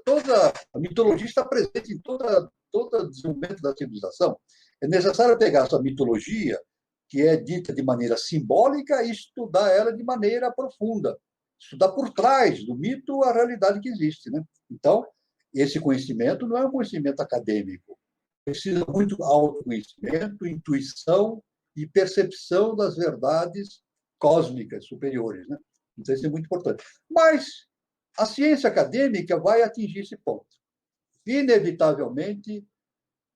a mitologia está presente em todo o desenvolvimento da civilização. É necessário pegar essa mitologia, que é dita de maneira simbólica, e estudar ela de maneira profunda. Estudar por trás do mito a realidade que existe, né? Então, esse conhecimento não é um conhecimento acadêmico. Precisa muito autoconhecimento, intuição e percepção das verdades cósmicas superiores, né? Então, isso é muito importante. Mas a ciência acadêmica vai atingir esse ponto. Inevitavelmente,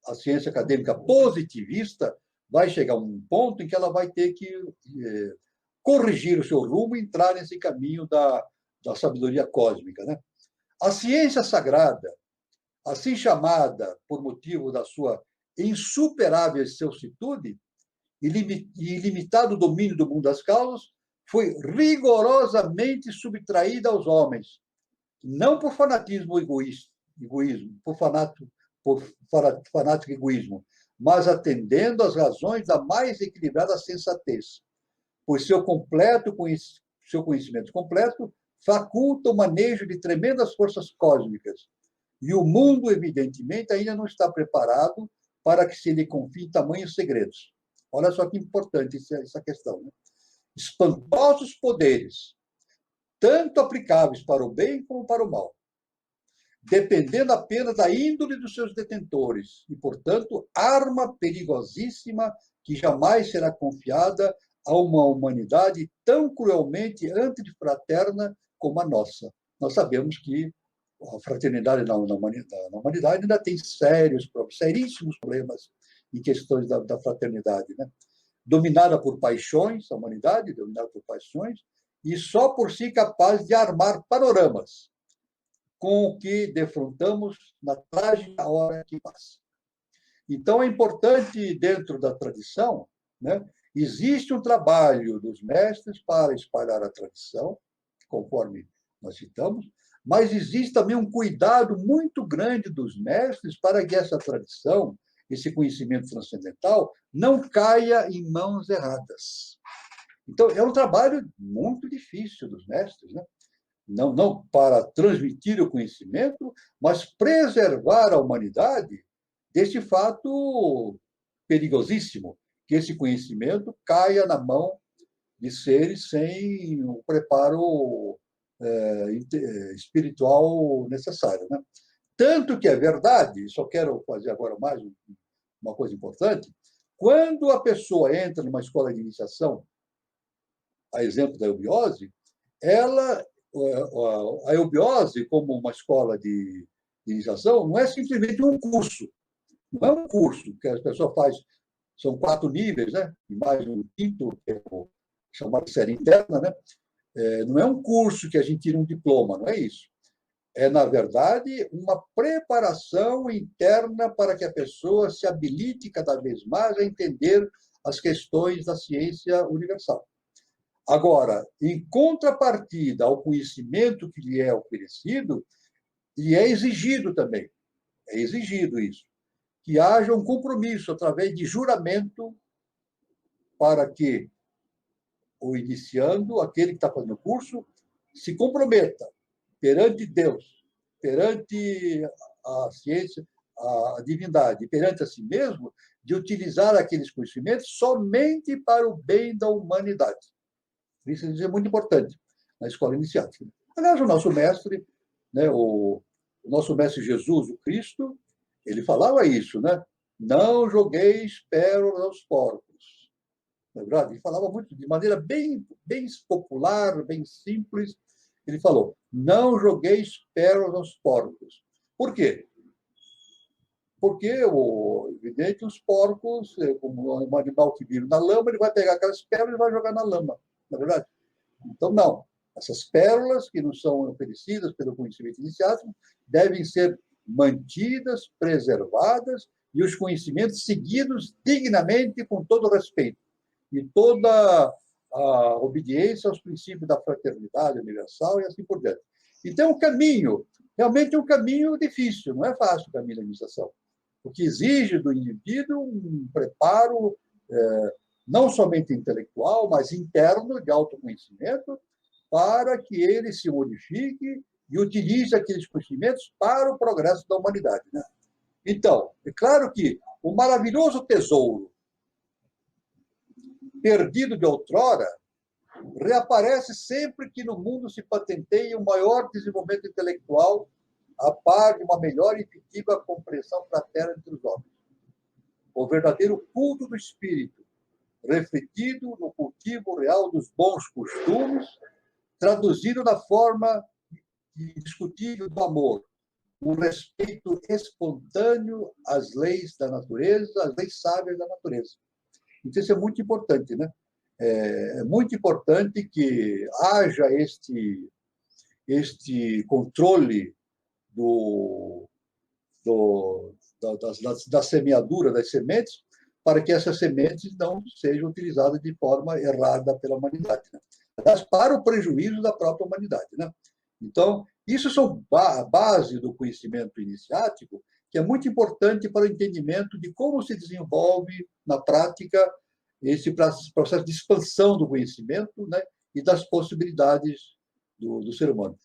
a ciência acadêmica positivista vai chegar a um ponto em que ela vai ter que corrigir o seu rumo e entrar nesse caminho da sabedoria cósmica, né? A ciência sagrada, assim chamada por motivo da sua insuperável excelsitude e ilimitado domínio do mundo das causas, foi rigorosamente subtraída aos homens, não por fanatismo egoísmo, por fanático egoísmo, mas atendendo às razões da mais equilibrada sensatez, pois seu conhecimento completo faculta o manejo de tremendas forças cósmicas, e o mundo, evidentemente, ainda não está preparado para que se lhe confie tamanhos segredos. Olha só que importante essa questão, né? Espantosos poderes, tanto aplicáveis para o bem como para o mal, dependendo apenas da índole dos seus detentores, e, portanto, arma perigosíssima que jamais será confiada a uma humanidade tão cruelmente antifraterna como a nossa. Nós sabemos que a fraternidade na humanidade ainda tem seríssimos problemas em questões da fraternidade, né? Dominada por paixões, a humanidade dominada por paixões, e só por si capaz de armar panoramas com o que defrontamos na trágica hora que passa. Então, é importante, dentro da tradição, né, existe um trabalho dos mestres para espalhar a tradição, conforme nós citamos, mas existe também um cuidado muito grande dos mestres para que essa tradição, esse conhecimento transcendental, não caia em mãos erradas. Então, é um trabalho muito difícil dos mestres, né? Não para transmitir o conhecimento, mas preservar a humanidade desse fato perigosíssimo, que esse conhecimento caia na mão de seres sem o preparo espiritual necessário, né? Tanto que é verdade, só quero fazer agora mais uma coisa importante, quando a pessoa entra numa escola de iniciação, a exemplo da eubiose, a eubiose, como uma escola de iniciação, não é simplesmente um curso. Não é um curso que a pessoa faz, são 4 níveis, né? E mais um quinto, que é o chamado série interna, né? Não é um curso que a gente tira um diploma, não é isso. É, na verdade, uma preparação interna para que a pessoa se habilite cada vez mais a entender as questões da ciência universal. Agora, em contrapartida ao conhecimento que lhe é oferecido, e é exigido também, é exigido isso, que haja um compromisso através de juramento para que o iniciando, aquele que está fazendo o curso, se comprometa perante Deus, perante a ciência, a divindade, perante a si mesmo, de utilizar aqueles conhecimentos somente para o bem da humanidade. Isso é muito importante na escola iniciática. Aliás, o nosso mestre, né, o nosso mestre Jesus, o Cristo, ele falava isso, né? Não jogueis pérolas aos porcos. Não é verdade? Ele falava muito de maneira bem popular, bem simples. Ele falou: não jogueis pérolas aos porcos. Por quê? Porque, evidente, os porcos, como um animal que vive na lama, ele vai pegar aquelas pérolas e vai jogar na lama. Não é verdade? Então, não. Essas pérolas que nos são oferecidas pelo conhecimento iniciático devem ser mantidas, preservadas e os conhecimentos seguidos dignamente, com todo o respeito e toda a obediência aos princípios da fraternidade universal e assim por diante. Então, o caminho, realmente é um caminho difícil, não é fácil o caminho da iniciação, o que exige do indivíduo um preparo não somente intelectual, mas interno, de autoconhecimento, para que ele se modifique e utilize aqueles conhecimentos para o progresso da humanidade, né? Então, é claro que o maravilhoso tesouro perdido de outrora reaparece sempre que no mundo se patenteia um maior desenvolvimento intelectual a par de uma melhor e efetiva compreensão fraterna entre os homens. O verdadeiro culto do espírito, refletido no cultivo real dos bons costumes, traduzido na forma indiscutível do amor, um respeito espontâneo às leis da natureza, às leis sábias da natureza. Então, isso é muito importante, né? É muito importante que haja este controle da semeadura das sementes, para que essas sementes não sejam utilizadas de forma errada pela humanidade, né? Mas para o prejuízo da própria humanidade, né? Então, isso são a base do conhecimento iniciático, que é muito importante para o entendimento de como se desenvolve na prática esse processo de expansão do conhecimento, né, e das possibilidades do ser humano.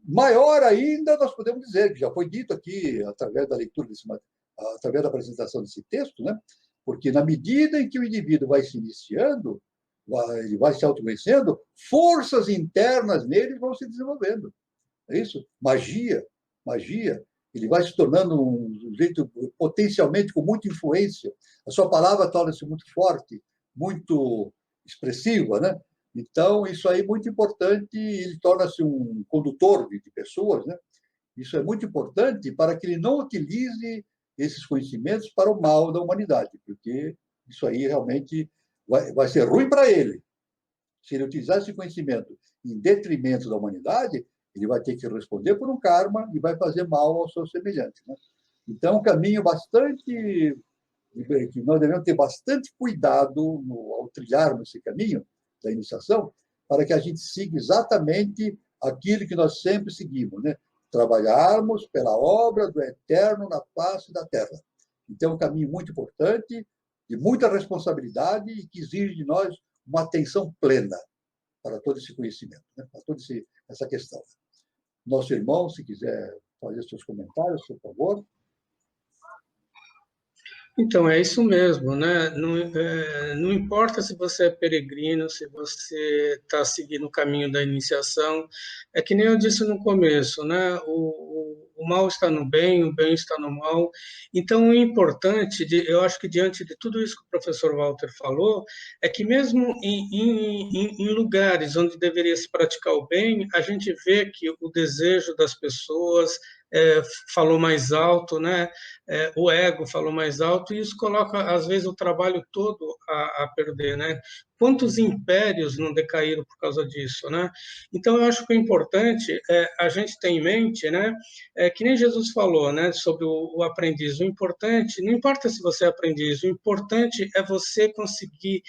Maior ainda, nós podemos dizer, que já foi dito aqui, através da leitura, através da apresentação desse texto, né, porque na medida em que o indivíduo vai se iniciando, ele vai se autoconhecendo, forças internas nele vão se desenvolvendo. É isso? Magia. Ele vai se tornando um sujeito potencialmente com muita influência. A sua palavra torna-se muito forte, muito expressiva, né? Então, isso aí é muito importante, ele torna-se um condutor de pessoas, né? Isso é muito importante para que ele não utilize esses conhecimentos para o mal da humanidade, porque isso aí realmente vai ser ruim para ele. Se ele utilizar esse conhecimento em detrimento da humanidade, ele vai ter que responder por um karma e vai fazer mal aos seus semelhantes, né? Então, é um caminho bastante que nós devemos ter bastante cuidado ao trilharmos esse caminho da iniciação, para que a gente siga exatamente aquilo que nós sempre seguimos, né? Trabalharmos pela obra do eterno na face da terra. Então, é um caminho muito importante, de muita responsabilidade e que exige de nós uma atenção plena para todo esse conhecimento, né? Para toda essa questão. Nosso irmão, se quiser fazer seus comentários, por favor. Então, é isso mesmo, né? Não importa se você é peregrino, se você está seguindo o caminho da iniciação, é que nem eu disse no começo, né? O mal está no bem, o bem está no mal. Então, o importante, eu acho que diante de tudo isso que o professor Walter falou, é que mesmo em lugares onde deveria se praticar o bem, a gente vê que o desejo das pessoas falou mais alto, né? O ego falou mais alto, e isso coloca, às vezes, o trabalho todo a perder, né? Quantos impérios não decaíram por causa disso, né? Então, eu acho que o importante é a gente ter em mente, né? Que nem Jesus falou, né? Sobre o aprendiz. O importante, não importa se você é aprendiz, o importante é você conseguir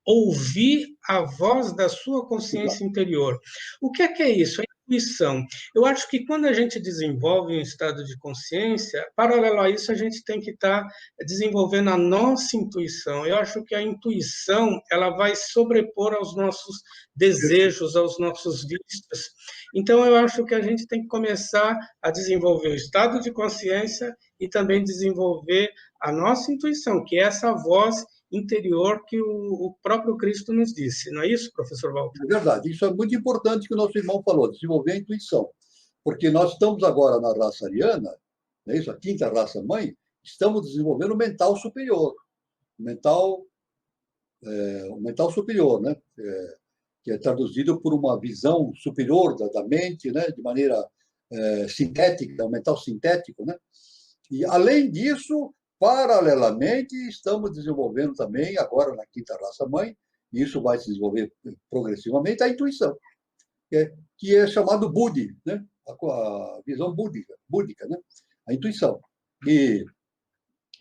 ouvir a voz da sua consciência interior. O que é isso? Intuição. Eu acho que quando a gente desenvolve um estado de consciência, paralelo a isso, a gente tem que estar desenvolvendo a nossa intuição. Eu acho que a intuição ela vai sobrepor aos nossos desejos, aos nossos vícios. Então, eu acho que a gente tem que começar a desenvolver o estado de consciência e também desenvolver a nossa intuição, que é essa voz interior que o próprio Cristo nos disse. Não é isso, professor Walter? É verdade. Isso é muito importante que o nosso irmão falou, desenvolver a intuição. Porque nós estamos agora na raça ariana, é isso, a quinta raça mãe, estamos desenvolvendo o mental superior. O mental superior, né? Que é traduzido por uma visão superior da mente, né? De maneira sintética, o mental sintético, né? E, além disso, paralelamente, estamos desenvolvendo também, agora na quinta raça mãe, e isso vai se desenvolver progressivamente, a intuição, que é chamado Buddhi, né? A visão búdica, né? A intuição. E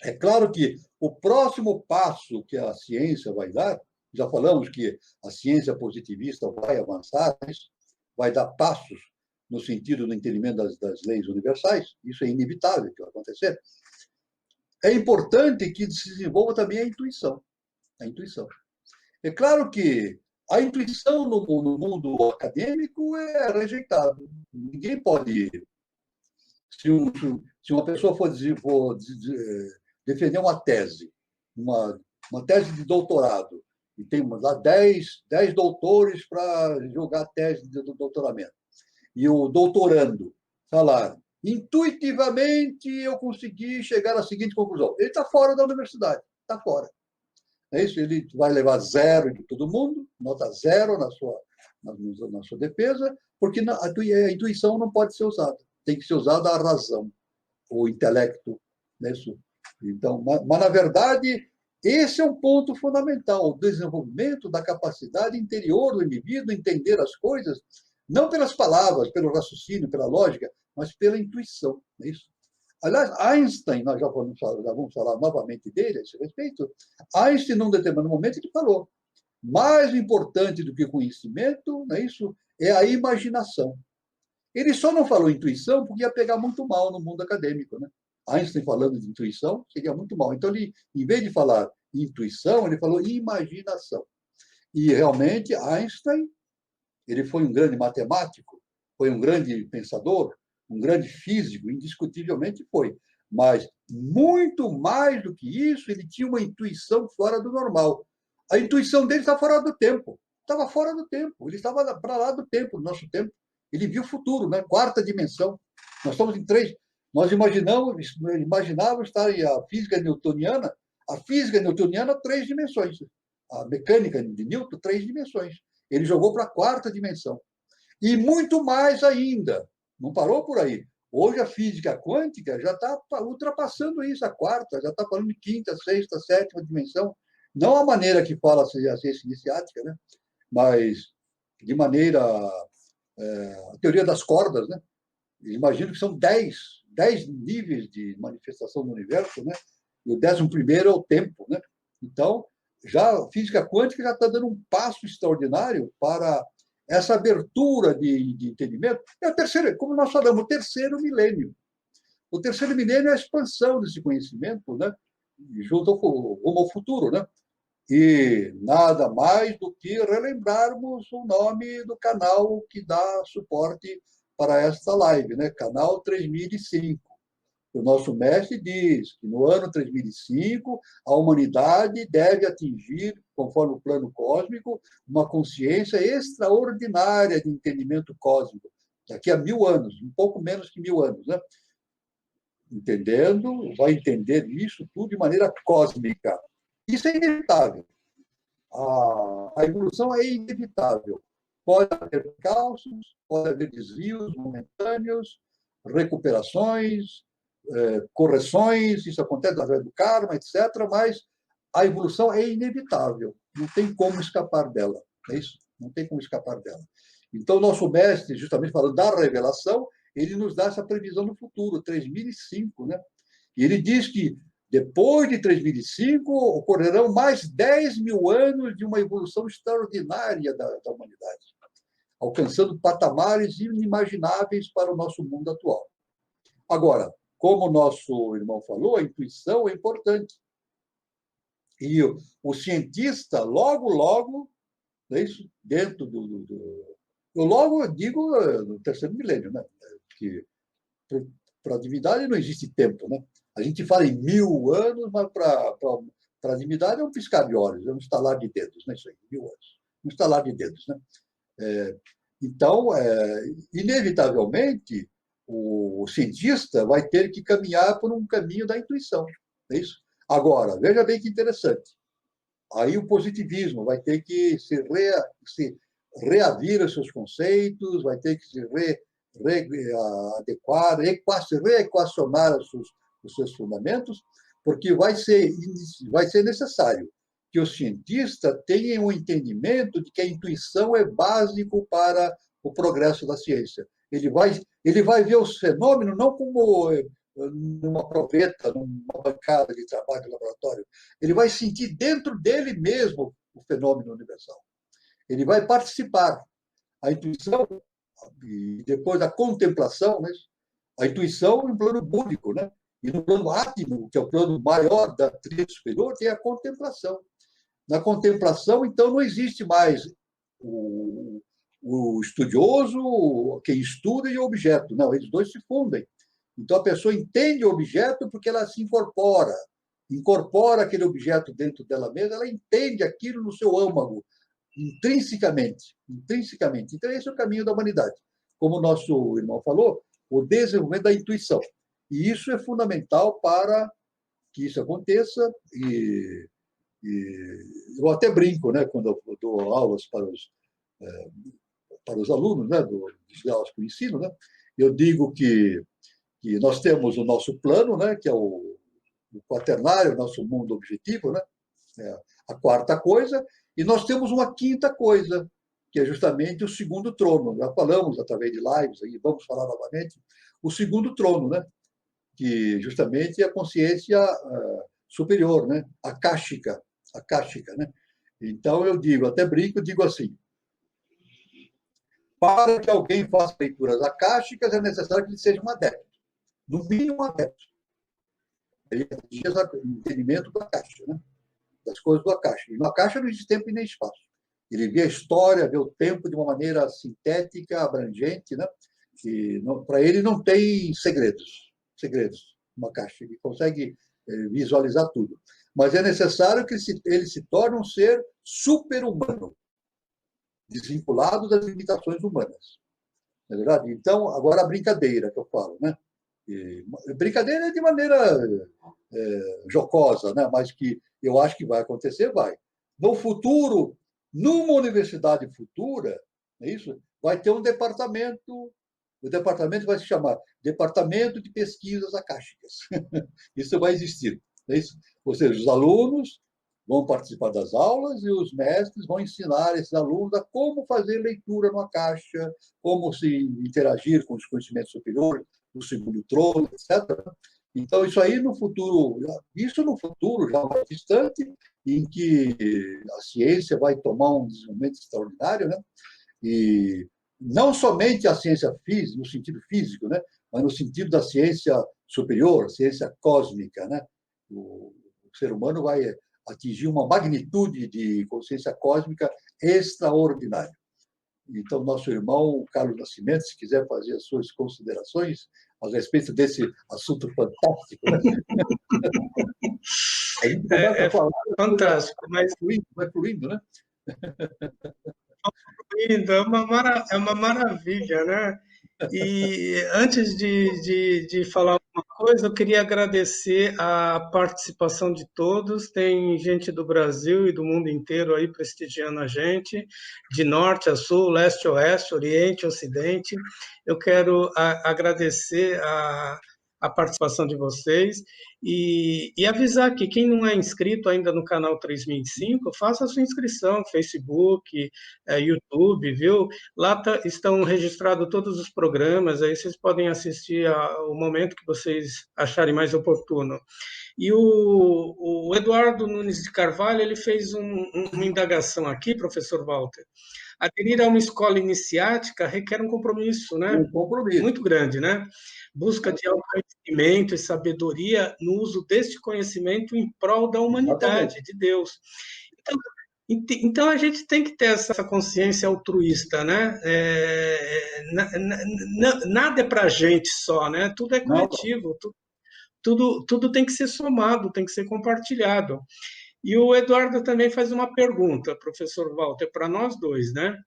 é claro que o próximo passo que a ciência vai dar, já falamos que a ciência positivista vai avançar, vai dar passos no sentido do entendimento das leis universais, isso é inevitável que vai acontecer. É importante que se desenvolva também a intuição. A intuição. É claro que a intuição no mundo acadêmico é rejeitada. Ninguém pode. Se uma pessoa for defender uma tese, uma tese de doutorado, e tem lá 10 doutores para julgar a tese de doutoramento, e o doutorando falar, intuitivamente eu consegui chegar à seguinte conclusão: ele está fora da universidade, está fora. É isso, ele vai levar 0 de todo mundo, nota 0 na sua defesa, porque a intuição não pode ser usada. tem que ser usada a razão, o intelecto. Né? Então, mas, na verdade, esse é um ponto fundamental, o desenvolvimento da capacidade interior do indivíduo entender as coisas, não pelas palavras, pelo raciocínio, pela lógica, mas pela intuição. Não é isso? Aliás, Einstein, nós já vamos falar novamente dele a esse respeito, Einstein, num determinado momento, ele falou, mais importante do que o conhecimento, não é isso? É a imaginação. Ele só não falou intuição porque ia pegar muito mal no mundo acadêmico, né? Einstein falando de intuição seria muito mal. Então, ele, em vez de falar intuição, ele falou imaginação. E, realmente, Einstein, ele foi um grande matemático, foi um grande pensador, um grande físico, indiscutivelmente foi. Mas, muito mais do que isso, ele tinha uma intuição fora do normal. A intuição dele estava fora do tempo. Estava fora do tempo. Ele estava para lá do tempo, do nosso tempo. Ele viu o futuro, né? Quarta dimensão. Nós estamos em três. Nós imaginávamos estar em a física newtoniana. A física newtoniana, 3 dimensões. A mecânica de Newton, 3 dimensões. Ele jogou para a quarta dimensão. E muito mais ainda. Não parou por aí. Hoje a física quântica já está ultrapassando isso, a quarta, já está falando de quinta, sexta, sétima dimensão. Não a maneira que fala a ciência iniciática, né? Mas de maneira... a teoria das cordas, né? Imagino que são 10 níveis de manifestação do universo, né? E o 11º é o tempo, né? Então, já a física quântica já está dando um passo extraordinário para essa abertura de entendimento. É o terceiro, como nós falamos, o terceiro milênio. O terceiro milênio é a expansão desse conhecimento, né? Junto ao futuro, né? E nada mais do que relembrarmos o nome do canal que dá suporte para esta live, né? Canal 3005. O nosso mestre diz que no ano 3005 a humanidade deve atingir, conforme o plano cósmico, uma consciência extraordinária de entendimento cósmico. Daqui a 1000 anos, um pouco menos que 1000 anos, né? Entendendo, vai entender isso tudo de maneira cósmica. Isso é inevitável. A evolução é inevitável. Pode haver calços, pode haver desvios momentâneos, recuperações, correções, isso acontece através do karma, etc., mas a evolução é inevitável, não tem como escapar dela, é isso? Não tem como escapar dela. Então, nosso mestre, justamente falando da revelação, ele nos dá essa previsão no futuro, 3005, né? E ele diz que depois de 3005 ocorrerão mais 10.000 anos de uma evolução extraordinária da humanidade, alcançando patamares inimagináveis para o nosso mundo atual. Agora, como o nosso irmão falou, a intuição é importante. E o cientista, logo, é isso, dentro eu logo digo no terceiro milênio, né? Que para a divindade não existe tempo, né? A gente fala em 1000 anos, mas para a divindade é um piscar de olhos, é um estalar de dedos, né? Isso aí, 1000 anos. Um estalar de dedos, né? Então, inevitavelmente, o cientista vai ter que caminhar por um caminho da intuição, é isso? Agora, veja bem que interessante. Aí o positivismo vai ter que se reavir os seus conceitos, vai ter que se adequar, reequacionar os seus fundamentos, porque vai ser necessário que o cientista tenha um entendimento de que a intuição é básico para o progresso da ciência. Ele vai ver os fenômenos não como numa proveta, numa bancada de trabalho de laboratório. Ele vai sentir dentro dele mesmo o fenômeno universal. Ele vai participar. A intuição, e depois a contemplação, né? A intuição no plano búdico, né? E no plano átmico, que é o plano maior da tríade superior, tem a contemplação. Na contemplação, então, não existe mais o estudioso, quem estuda e o objeto. Não, eles dois se fundem. Então, a pessoa entende o objeto porque ela se incorpora aquele objeto dentro dela mesma, ela entende aquilo no seu âmago, intrinsecamente. Então, esse é o caminho da humanidade. Como o nosso irmão falou, o desenvolvimento da intuição. E isso é fundamental para que isso aconteça. E eu até brinco, né, quando eu dou aulas para os alunos, né, dos aulas que eu ensino, né, eu digo que nós temos o nosso plano, né, que é o quaternário, o nosso mundo objetivo, né, é a quarta coisa, e nós temos uma quinta coisa, que é justamente o segundo trono. Já falamos através de lives, aí vamos falar novamente, o segundo trono, né, que justamente é a consciência superior, né, akáshica, né. Então eu digo, até brinco, digo assim: para que alguém faça leituras akáshicas, é necessário que ele seja um adepto, no mínimo um adepto. Ele atingir o entendimento do akasha, né, das coisas do akasha. E no akasha não existe tempo e nem espaço. Ele vê a história, vê o tempo de uma maneira sintética, abrangente, né? Que para ele não tem segredos uma caixa. Ele consegue visualizar tudo. Mas é necessário que ele se torne um ser super-humano, desvinculado das limitações humanas. Não é verdade? Então, agora a brincadeira que eu falo, né? Brincadeira de maneira jocosa, né? Mas que eu acho que vai acontecer, vai. No futuro, numa universidade futura, é isso? Vai ter um departamento, o departamento vai se chamar Departamento de Pesquisas Akáshicas. Isso vai existir, é isso? Ou seja, os alunos vão participar das aulas e os mestres vão ensinar esses alunos a como fazer leitura no Akasha, como se interagir com os conhecimentos superiores, do segundo trono, etc. Então, isso aí no futuro já mais distante, em que a ciência vai tomar um desenvolvimento extraordinário, né? E não somente a ciência física, no sentido físico, né? Mas no sentido da ciência superior, ciência cósmica, né? O ser humano vai atingir uma magnitude de consciência cósmica extraordinária. Então, nosso irmão Carlos Nascimento, se quiser fazer as suas considerações a respeito desse assunto fantástico, né? A gente começa a falar, fantástico, mas vai fluindo, né? É uma maravilha, né? E antes de falar uma coisa, eu queria agradecer a participação de todos. Tem gente do Brasil e do mundo inteiro aí prestigiando a gente, de norte a sul, leste a oeste, oriente a ocidente. Eu quero agradecer a participação de vocês e avisar que quem não é inscrito ainda no canal 3005, faça a sua inscrição, Facebook, YouTube, viu? Lá estão registrados todos os programas, aí vocês podem assistir ao momento que vocês acharem mais oportuno. E o Eduardo Nunes de Carvalho, ele fez uma indagação aqui, professor Walter. Aderir a uma escola iniciática requer um compromisso, né? Um compromisso. Muito grande, né? Busca de autoconhecimento e sabedoria no uso deste conhecimento em prol da humanidade, exatamente, de Deus. Então, a gente tem que ter essa consciência altruísta, né? Nada é para a gente só, né? Tudo é coletivo, tudo tem que ser somado, tem que ser compartilhado. E o Eduardo também faz uma pergunta, professor Walter, para nós dois, né?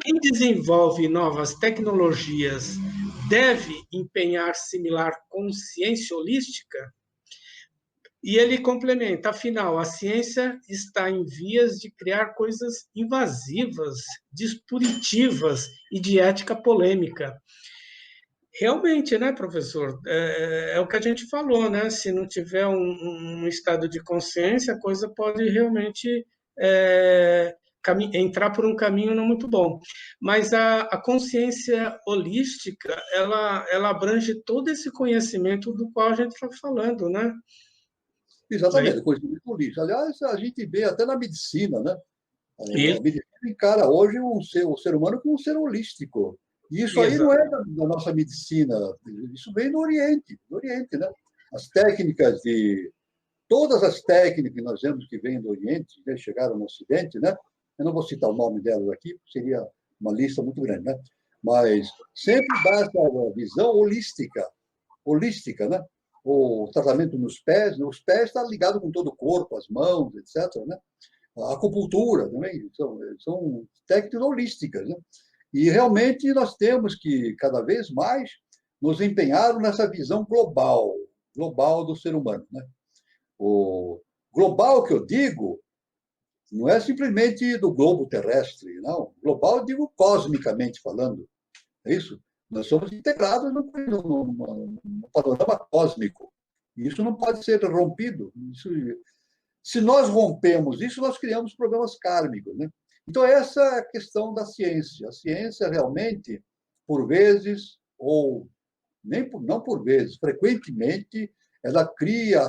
Quem desenvolve novas tecnologias deve empenhar similar consciência holística? E ele complementa, afinal, a ciência está em vias de criar coisas invasivas, despuritivas e de ética polêmica. Realmente, né, professor? É o que a gente falou, né? Se não tiver um estado de consciência, a coisa pode realmente entrar por um caminho não muito bom. Mas a consciência holística, ela abrange todo esse conhecimento do qual a gente está falando, né? Exatamente, conhecimento holístico. Aliás, a gente vê até na medicina, né? A Isso. medicina encara hoje o ser humano como um ser holístico. E isso aí não é da nossa medicina, isso vem do Oriente, né? Todas as técnicas que nós vemos que vêm do Oriente, né, chegaram no Ocidente, né? Eu não vou citar o nome delas aqui, porque seria uma lista muito grande, né? Mas sempre dá essa visão holística, né? O tratamento nos pés, os pés está ligado com todo o corpo, as mãos, etc., né? A acupuntura também, são técnicas holísticas, né? E realmente nós temos que, cada vez mais, nos empenhar nessa visão global do ser humano, né? O global que eu digo não é simplesmente do globo terrestre, não. Global eu digo cosmicamente falando, é isso? Nós somos integrados no panorama cósmico. E isso não pode ser rompido. Se nós rompemos isso, nós criamos problemas kármicos, né? Então, essa é a questão da ciência. A ciência realmente, por vezes, ou não por vezes, frequentemente, ela cria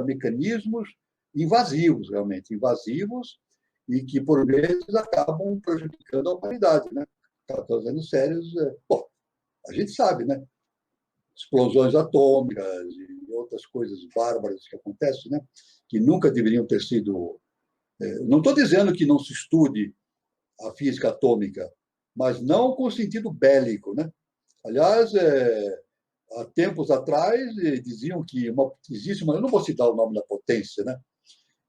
mecanismos invasivos, realmente, invasivos, e que, por vezes, acabam prejudicando a humanidade, né? Causando sérios... Bom, a gente sabe, né? Explosões atômicas e outras coisas bárbaras que acontecem, né? Que nunca deveriam ter sido... Não estou dizendo que não se estude a física atômica, mas não com sentido bélico, né? Aliás, há tempos atrás diziam que existe eu não vou citar o nome da potência, né?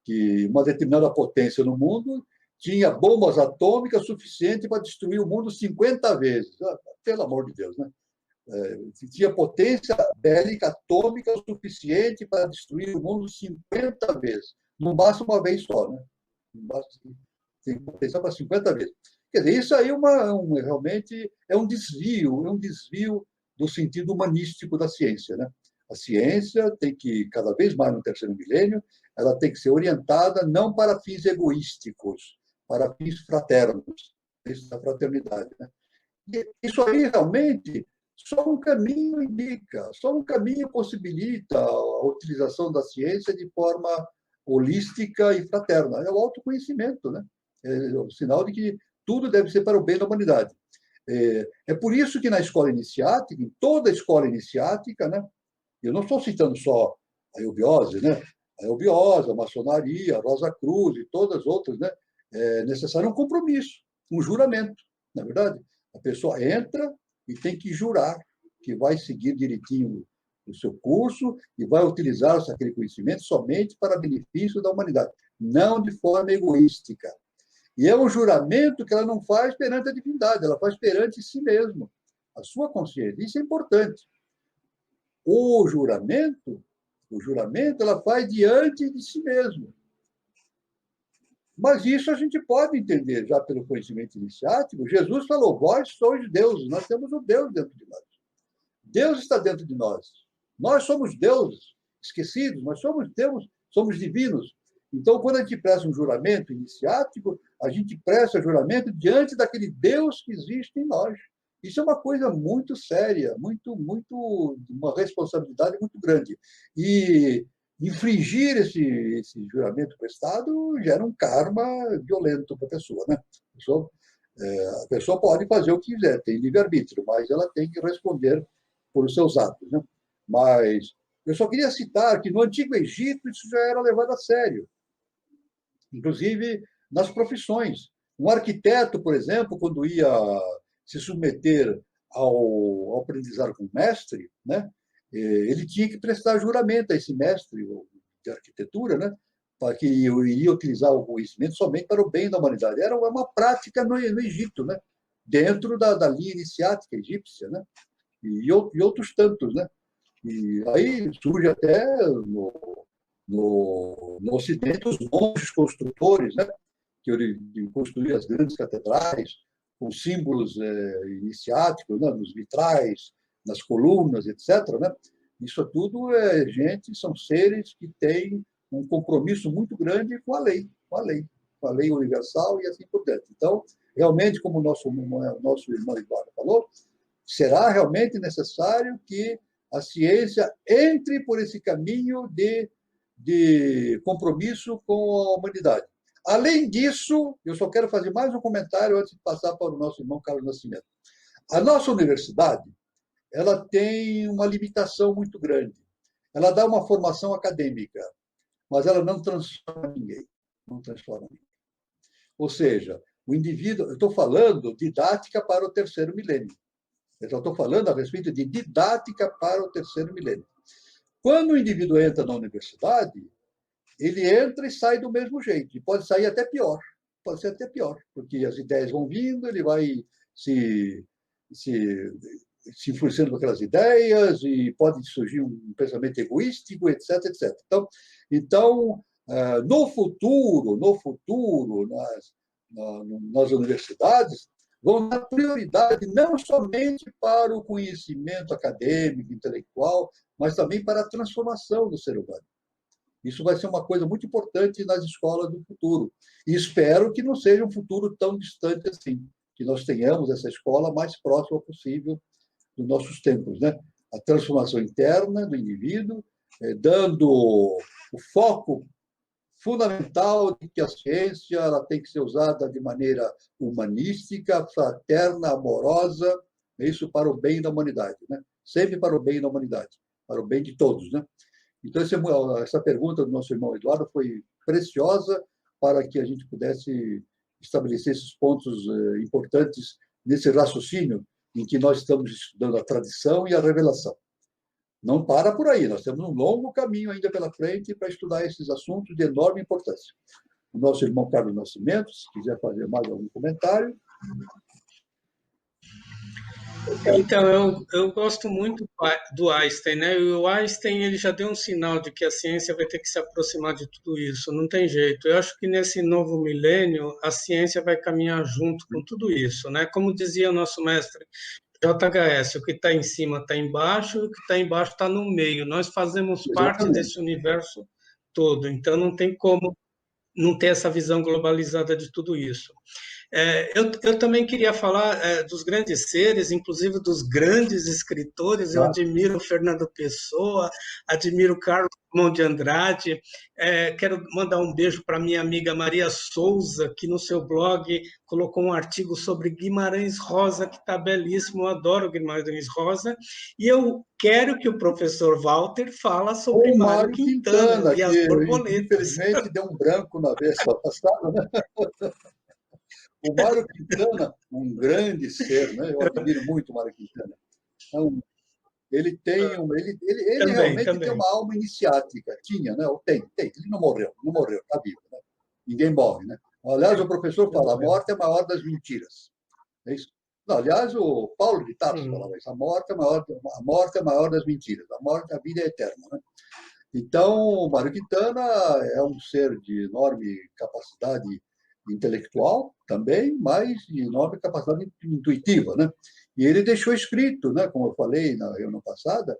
Que uma determinada potência no mundo tinha bombas atômicas suficientes para destruir o mundo 50 vezes. Pelo amor de Deus, né? Tinha potência bélica atômica suficiente para destruir o mundo 50 vezes. Não basta uma vez só, né? Não basta, tem potencial para 50 vezes. Quer dizer, isso aí realmente é um desvio do sentido humanístico da ciência, né? A ciência tem que, cada vez mais no terceiro milênio, ela tem que ser orientada não para fins egoísticos, para fins fraternos, fins da fraternidade, né? E isso aí realmente só um caminho indica, só um caminho possibilita a utilização da ciência de forma holística e fraterna. É o autoconhecimento, né? É o sinal de que tudo deve ser para o bem da humanidade. É por isso que na escola iniciática, em toda a escola iniciática, né? Eu não estou citando só a eubiose, né? A eubiose, a maçonaria, a Rosa Cruz e todas as outras, né? É necessário um compromisso, um juramento, na verdade. A pessoa entra e tem que jurar que vai seguir direitinho o seu curso e vai utilizar aquele conhecimento somente para benefício da humanidade, não de forma egoística. E é um juramento que ela não faz perante a divindade, ela faz perante si mesma, a sua consciência. Isso é importante. O juramento ela faz diante de si mesma. Mas isso a gente pode entender já pelo conhecimento iniciático. Jesus falou, vós sois deuses, nós temos um Deus dentro de nós. Deus está dentro de nós. Nós somos deuses esquecidos, nós somos Deus, somos divinos. Então, quando a gente presta um juramento iniciático, a gente presta juramento diante daquele Deus que existe em nós. Isso é uma coisa muito séria, uma responsabilidade muito grande. E infringir esse juramento prestado gera um karma violento para a pessoa, né? A pessoa pode fazer o que quiser, tem livre-arbítrio, mas ela tem que responder por os seus atos, né? Mas eu só queria citar que no Antigo Egito isso já era levado a sério, inclusive nas profissões. Um arquiteto, por exemplo, quando ia se submeter ao aprendizado com o mestre, né? Ele tinha que prestar juramento a esse mestre de arquitetura, né? Para que iria utilizar o conhecimento somente para o bem da humanidade. Era uma prática no Egito, né? Dentro da linha iniciática egípcia, né? E outros tantos, né? E aí surge até no Ocidente os monges construtores, né? Que construíam as grandes catedrais com símbolos iniciáticos, né? Nos vitrais, nas colunas, etc., né? Isso tudo são seres que têm um compromisso muito grande com a lei, com a lei universal e assim por diante. Então, realmente, como o nosso irmão Eduardo falou, será realmente necessário que a ciência entre por esse caminho de compromisso com a humanidade. Além disso, eu só quero fazer mais um comentário antes de passar para o nosso irmão Carlos Nascimento. A nossa universidade, ela tem uma limitação muito grande. Ela dá uma formação acadêmica, mas ela não transforma ninguém. Não transforma ninguém. Ou seja, o indivíduo... Eu estou falando didática para o terceiro milênio. Eu estou falando a respeito de didática para o terceiro milênio. Quando o indivíduo entra na universidade, ele entra e sai do mesmo jeito. E pode sair até pior. Pode ser até pior, porque as ideias vão vindo, ele vai se influenciando com aquelas ideias e pode surgir um pensamento egoístico, etc, etc. Então, no futuro, nas universidades, vão dar prioridade não somente para o conhecimento acadêmico, intelectual, mas também para a transformação do ser humano. Isso vai ser uma coisa muito importante nas escolas do futuro. E espero que não seja um futuro tão distante assim, que nós tenhamos essa escola mais próxima possível dos nossos tempos, né? A transformação interna do indivíduo, dando o foco fundamental de que a ciência ela tem que ser usada de maneira humanística, fraterna, amorosa, isso para o bem da humanidade, né? Sempre para o bem da humanidade, para o bem de todos, né? Então, essa pergunta do nosso irmão Eduardo foi preciosa para que a gente pudesse estabelecer esses pontos importantes nesse raciocínio em que nós estamos estudando a tradição e a revelação. Não para por aí, nós temos um longo caminho ainda pela frente para estudar esses assuntos de enorme importância. O nosso irmão Carlos Nascimento, se quiser fazer mais algum comentário. Então, eu gosto muito do Einstein, né? E o Einstein ele já deu um sinal de que a ciência vai ter que se aproximar de tudo isso, não tem jeito. Eu acho que nesse novo milênio a ciência vai caminhar junto com tudo isso, né? Como dizia o nosso mestre JHS, o que está em cima está embaixo, e o que está embaixo está no meio. Nós fazemos parte desse universo todo, então não tem como não ter essa visão globalizada de tudo isso. Eu também queria falar dos grandes seres, inclusive dos grandes escritores. Eu admiro Fernando Pessoa, admiro Carlos Drummond de Andrade. Quero mandar um beijo para minha amiga Maria Souza, que no seu blog colocou um artigo sobre Guimarães Rosa, que está belíssimo. Eu adoro Guimarães Rosa. E eu quero que o professor Walter fala sobre Mário Quintana e as borboletas. Infelizmente, deu um branco na vez passada, né? O Mário Quintana, um grande ser, né? Eu admiro muito o Mário Quintana. Então, ele tem ele realmente tem uma alma iniciática. Tinha, né? Tem. Ele não morreu, está vivo. Né? Ninguém morre, né? Aliás, o professor fala, a morte é a maior das mentiras. É isso? Não, aliás, o Paulo de Tarso falava isso, a morte é a maior das mentiras, a vida é eterna. Né? Então, o Mário Quintana é um ser de enorme capacidade intelectual também, mas de enorme capacidade intuitiva, né? E ele deixou escrito, né, como eu falei na reunião passada,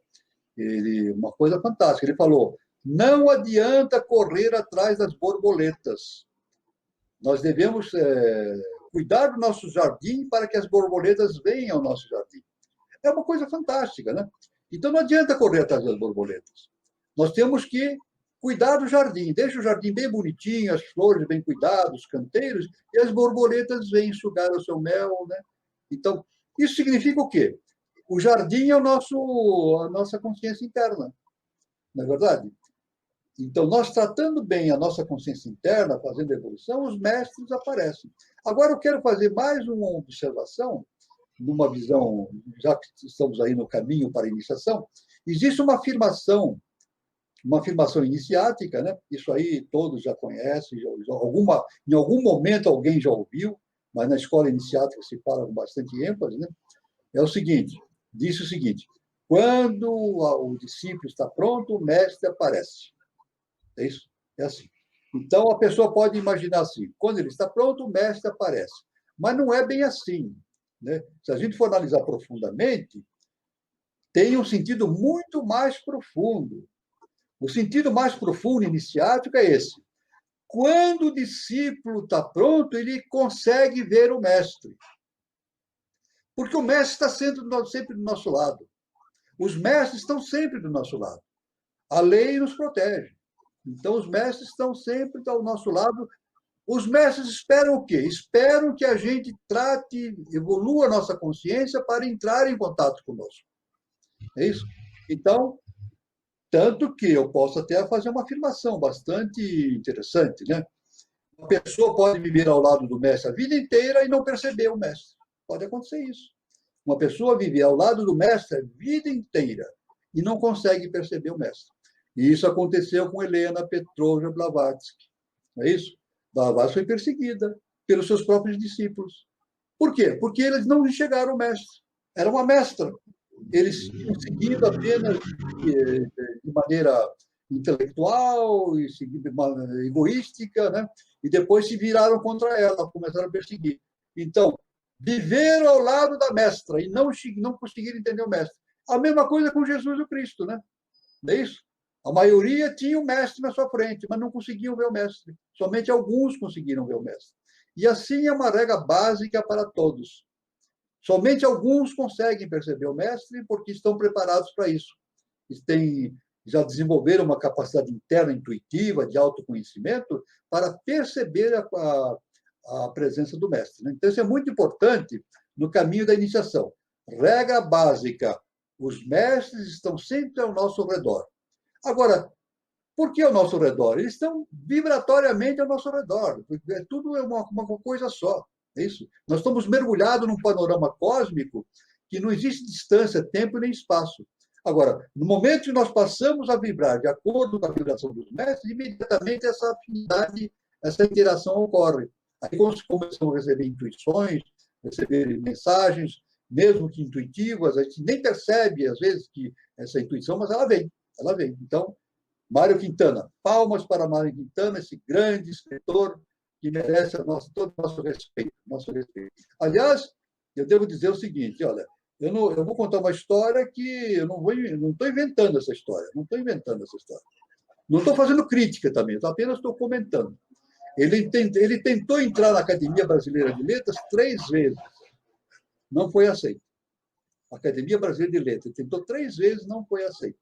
uma coisa fantástica. Ele falou: não adianta correr atrás das borboletas. Nós devemos cuidar do nosso jardim para que as borboletas venham ao nosso jardim. É uma coisa fantástica, né? Então não adianta correr atrás das borboletas. Nós temos que cuidar do jardim, deixa o jardim bem bonitinho, as flores bem cuidadas, os canteiros, e as borboletas vêm sugar o seu mel, né? Então, isso significa o quê? O jardim é a nossa consciência interna, não é verdade? Então, nós tratando bem a nossa consciência interna, fazendo evolução, os mestres aparecem. Agora, eu quero fazer mais uma observação, numa visão, já que estamos aí no caminho para a iniciação, existe uma afirmação iniciática, né? Isso aí todos já conhecem, em algum momento alguém já ouviu, mas na escola iniciática se fala com bastante ênfase, né? Disse o seguinte: quando o discípulo está pronto, o mestre aparece. É isso? É assim. Então, a pessoa pode imaginar assim, quando ele está pronto, o mestre aparece. Mas não é bem assim, né? Se a gente for analisar profundamente, tem um sentido muito mais profundo. O sentido mais profundo, iniciático, é esse. Quando o discípulo está pronto, ele consegue ver o mestre. Porque o mestre está sempre do nosso lado. Os mestres estão sempre do nosso lado. A lei nos protege. Então, os mestres estão sempre ao nosso lado. Os mestres esperam o quê? Esperam que a gente evolua a nossa consciência para entrar em contato conosco. É isso? Então, tanto que eu posso até fazer uma afirmação bastante interessante, né? Uma pessoa pode viver ao lado do mestre a vida inteira e não perceber o mestre. Pode acontecer isso. Uma pessoa vive ao lado do mestre a vida inteira e não consegue perceber o mestre. E isso aconteceu com Helena Petrovna Blavatsky. Não é isso? Blavatsky foi perseguida pelos seus próprios discípulos. Por quê? Porque eles não enxergaram o mestre. Era uma mestra. Eles tinham seguido apenas de maneira intelectual e egoística, né? E depois se viraram contra ela, começaram a perseguir. Então, viveram ao lado da mestra e não conseguiram entender o mestre. A mesma coisa com Jesus o Cristo, né? Não é isso? A maioria tinha o mestre na sua frente, mas não conseguiam ver o mestre. Somente alguns conseguiram ver o mestre. E assim é uma regra básica para todos. Somente alguns conseguem perceber o mestre porque estão preparados para isso. Já desenvolveram uma capacidade interna intuitiva de autoconhecimento para perceber a presença do mestre. Então, isso é muito importante no caminho da iniciação. Regra básica: os mestres estão sempre ao nosso redor. Agora, por que ao nosso redor? Eles estão vibratoriamente ao nosso redor. Tudo é uma coisa só. É isso. Nós estamos mergulhados num panorama cósmico que não existe distância, tempo nem espaço. Agora, no momento que nós passamos a vibrar de acordo com a vibração dos mestres, imediatamente essa afinidade, essa interação ocorre. Aí começamos a receber intuições, receber mensagens, mesmo que intuitivas, a gente nem percebe, às vezes, que essa intuição, mas ela vem. Então, Mário Quintana, palmas para Mário Quintana, esse grande escritor que merece todo o nosso respeito. Aliás, eu devo dizer o seguinte, olha, eu vou contar uma história que eu não estou inventando essa história. Não estou fazendo crítica também, apenas estou comentando. Ele tentou entrar na Academia Brasileira de Letras 3 vezes. Não foi aceito. A Academia Brasileira de Letras tentou 3 vezes, não foi aceito.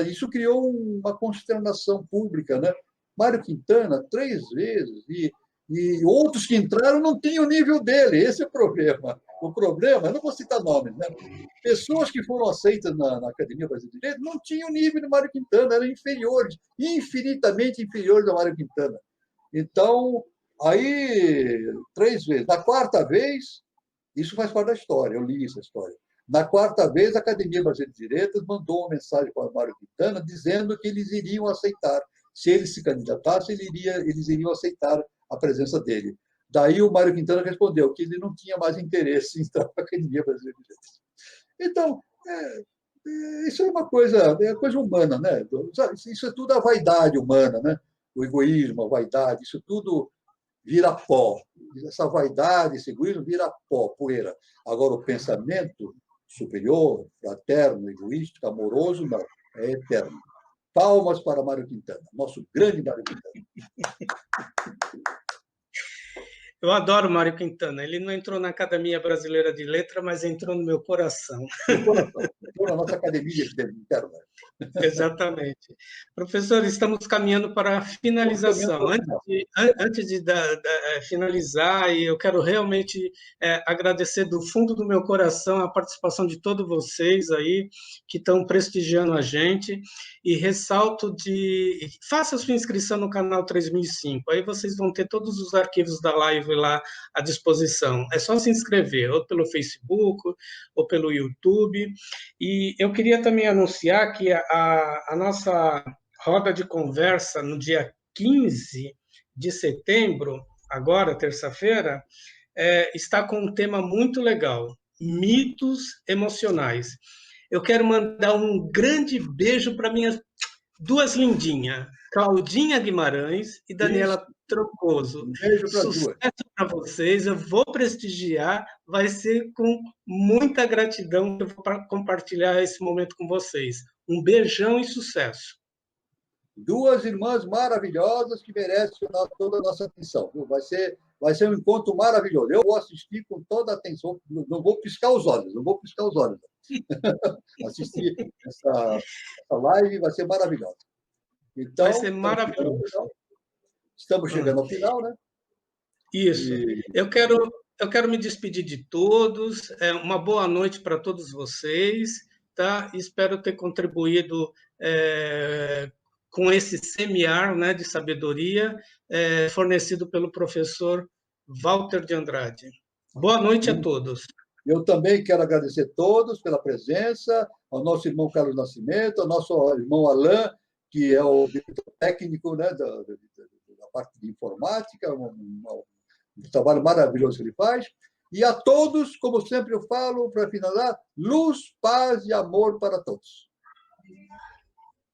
Isso criou uma consternação pública, né? Mário Quintana, 3 vezes, e outros que entraram não tinham o nível dele. Esse é o problema. O problema, eu não vou citar nomes, né? Pessoas que foram aceitas na Academia Brasileira de Letras não tinham o nível do Mário Quintana, eram inferiores, infinitamente inferiores ao Mário Quintana. Então, aí, 3 vezes. Na 4ª vez, isso faz parte da história, eu li essa história. Na 4ª vez, a Academia Brasileira de Letras mandou uma mensagem para o Mário Quintana dizendo que eles iriam aceitar. Se ele se candidatasse, eles iriam aceitar a presença dele. Daí o Mário Quintana respondeu que ele não tinha mais interesse em entrar na Academia Brasileira de Letras. Então, isso é uma coisa humana, né? Isso é tudo a vaidade humana, né? O egoísmo, a vaidade, isso tudo vira pó. Essa vaidade, esse egoísmo vira pó, poeira. Agora, o pensamento superior, fraterno, egoístico, amoroso, não. É eterno. Palmas para Mário Quintana, nosso grande Mário Quintana. Eu adoro Mário Quintana. Ele não entrou na Academia Brasileira de Letras, mas entrou no meu coração. Entrou na nossa academia interna. Exatamente. Professor, estamos caminhando para a finalização. Antes de finalizar, eu quero realmente agradecer do fundo do meu coração a participação de todos vocês aí que estão prestigiando a gente e ressalto faça sua inscrição no canal 3005, aí vocês vão ter todos os arquivos da live lá à disposição. É só se inscrever, ou pelo Facebook, ou pelo YouTube. E eu queria também anunciar que a nossa roda de conversa no dia 15 de setembro, agora, terça-feira, está com um tema muito legal, mitos emocionais. Eu quero mandar um grande beijo para minhas 2 lindinhas, Claudinha Guimarães e Daniela Troncoso. Um beijo para Sucesso para vocês, eu vou prestigiar, vai ser com muita gratidão que eu vou compartilhar esse momento com vocês. Um beijão e sucesso. 2 irmãs maravilhosas que merecem toda a nossa atenção. Vai ser um encontro maravilhoso. Eu vou assistir com toda a atenção, não vou piscar os olhos. Assistir essa live vai ser maravilhosa. Então, vai ser maravilhoso. Estamos chegando ao final, né? Isso. Eu quero me despedir de todos. Uma boa noite para todos vocês, tá? Espero ter contribuído com esse semiar, né, de sabedoria fornecido pelo professor Walter de Andrade. Boa noite a todos. Eu também quero agradecer a todos pela presença, ao nosso irmão Carlos Nascimento, ao nosso irmão Alain, que é o técnico, né, da parte de informática, um trabalho maravilhoso que ele faz. E a todos, como sempre eu falo, para finalizar, luz, paz e amor para todos.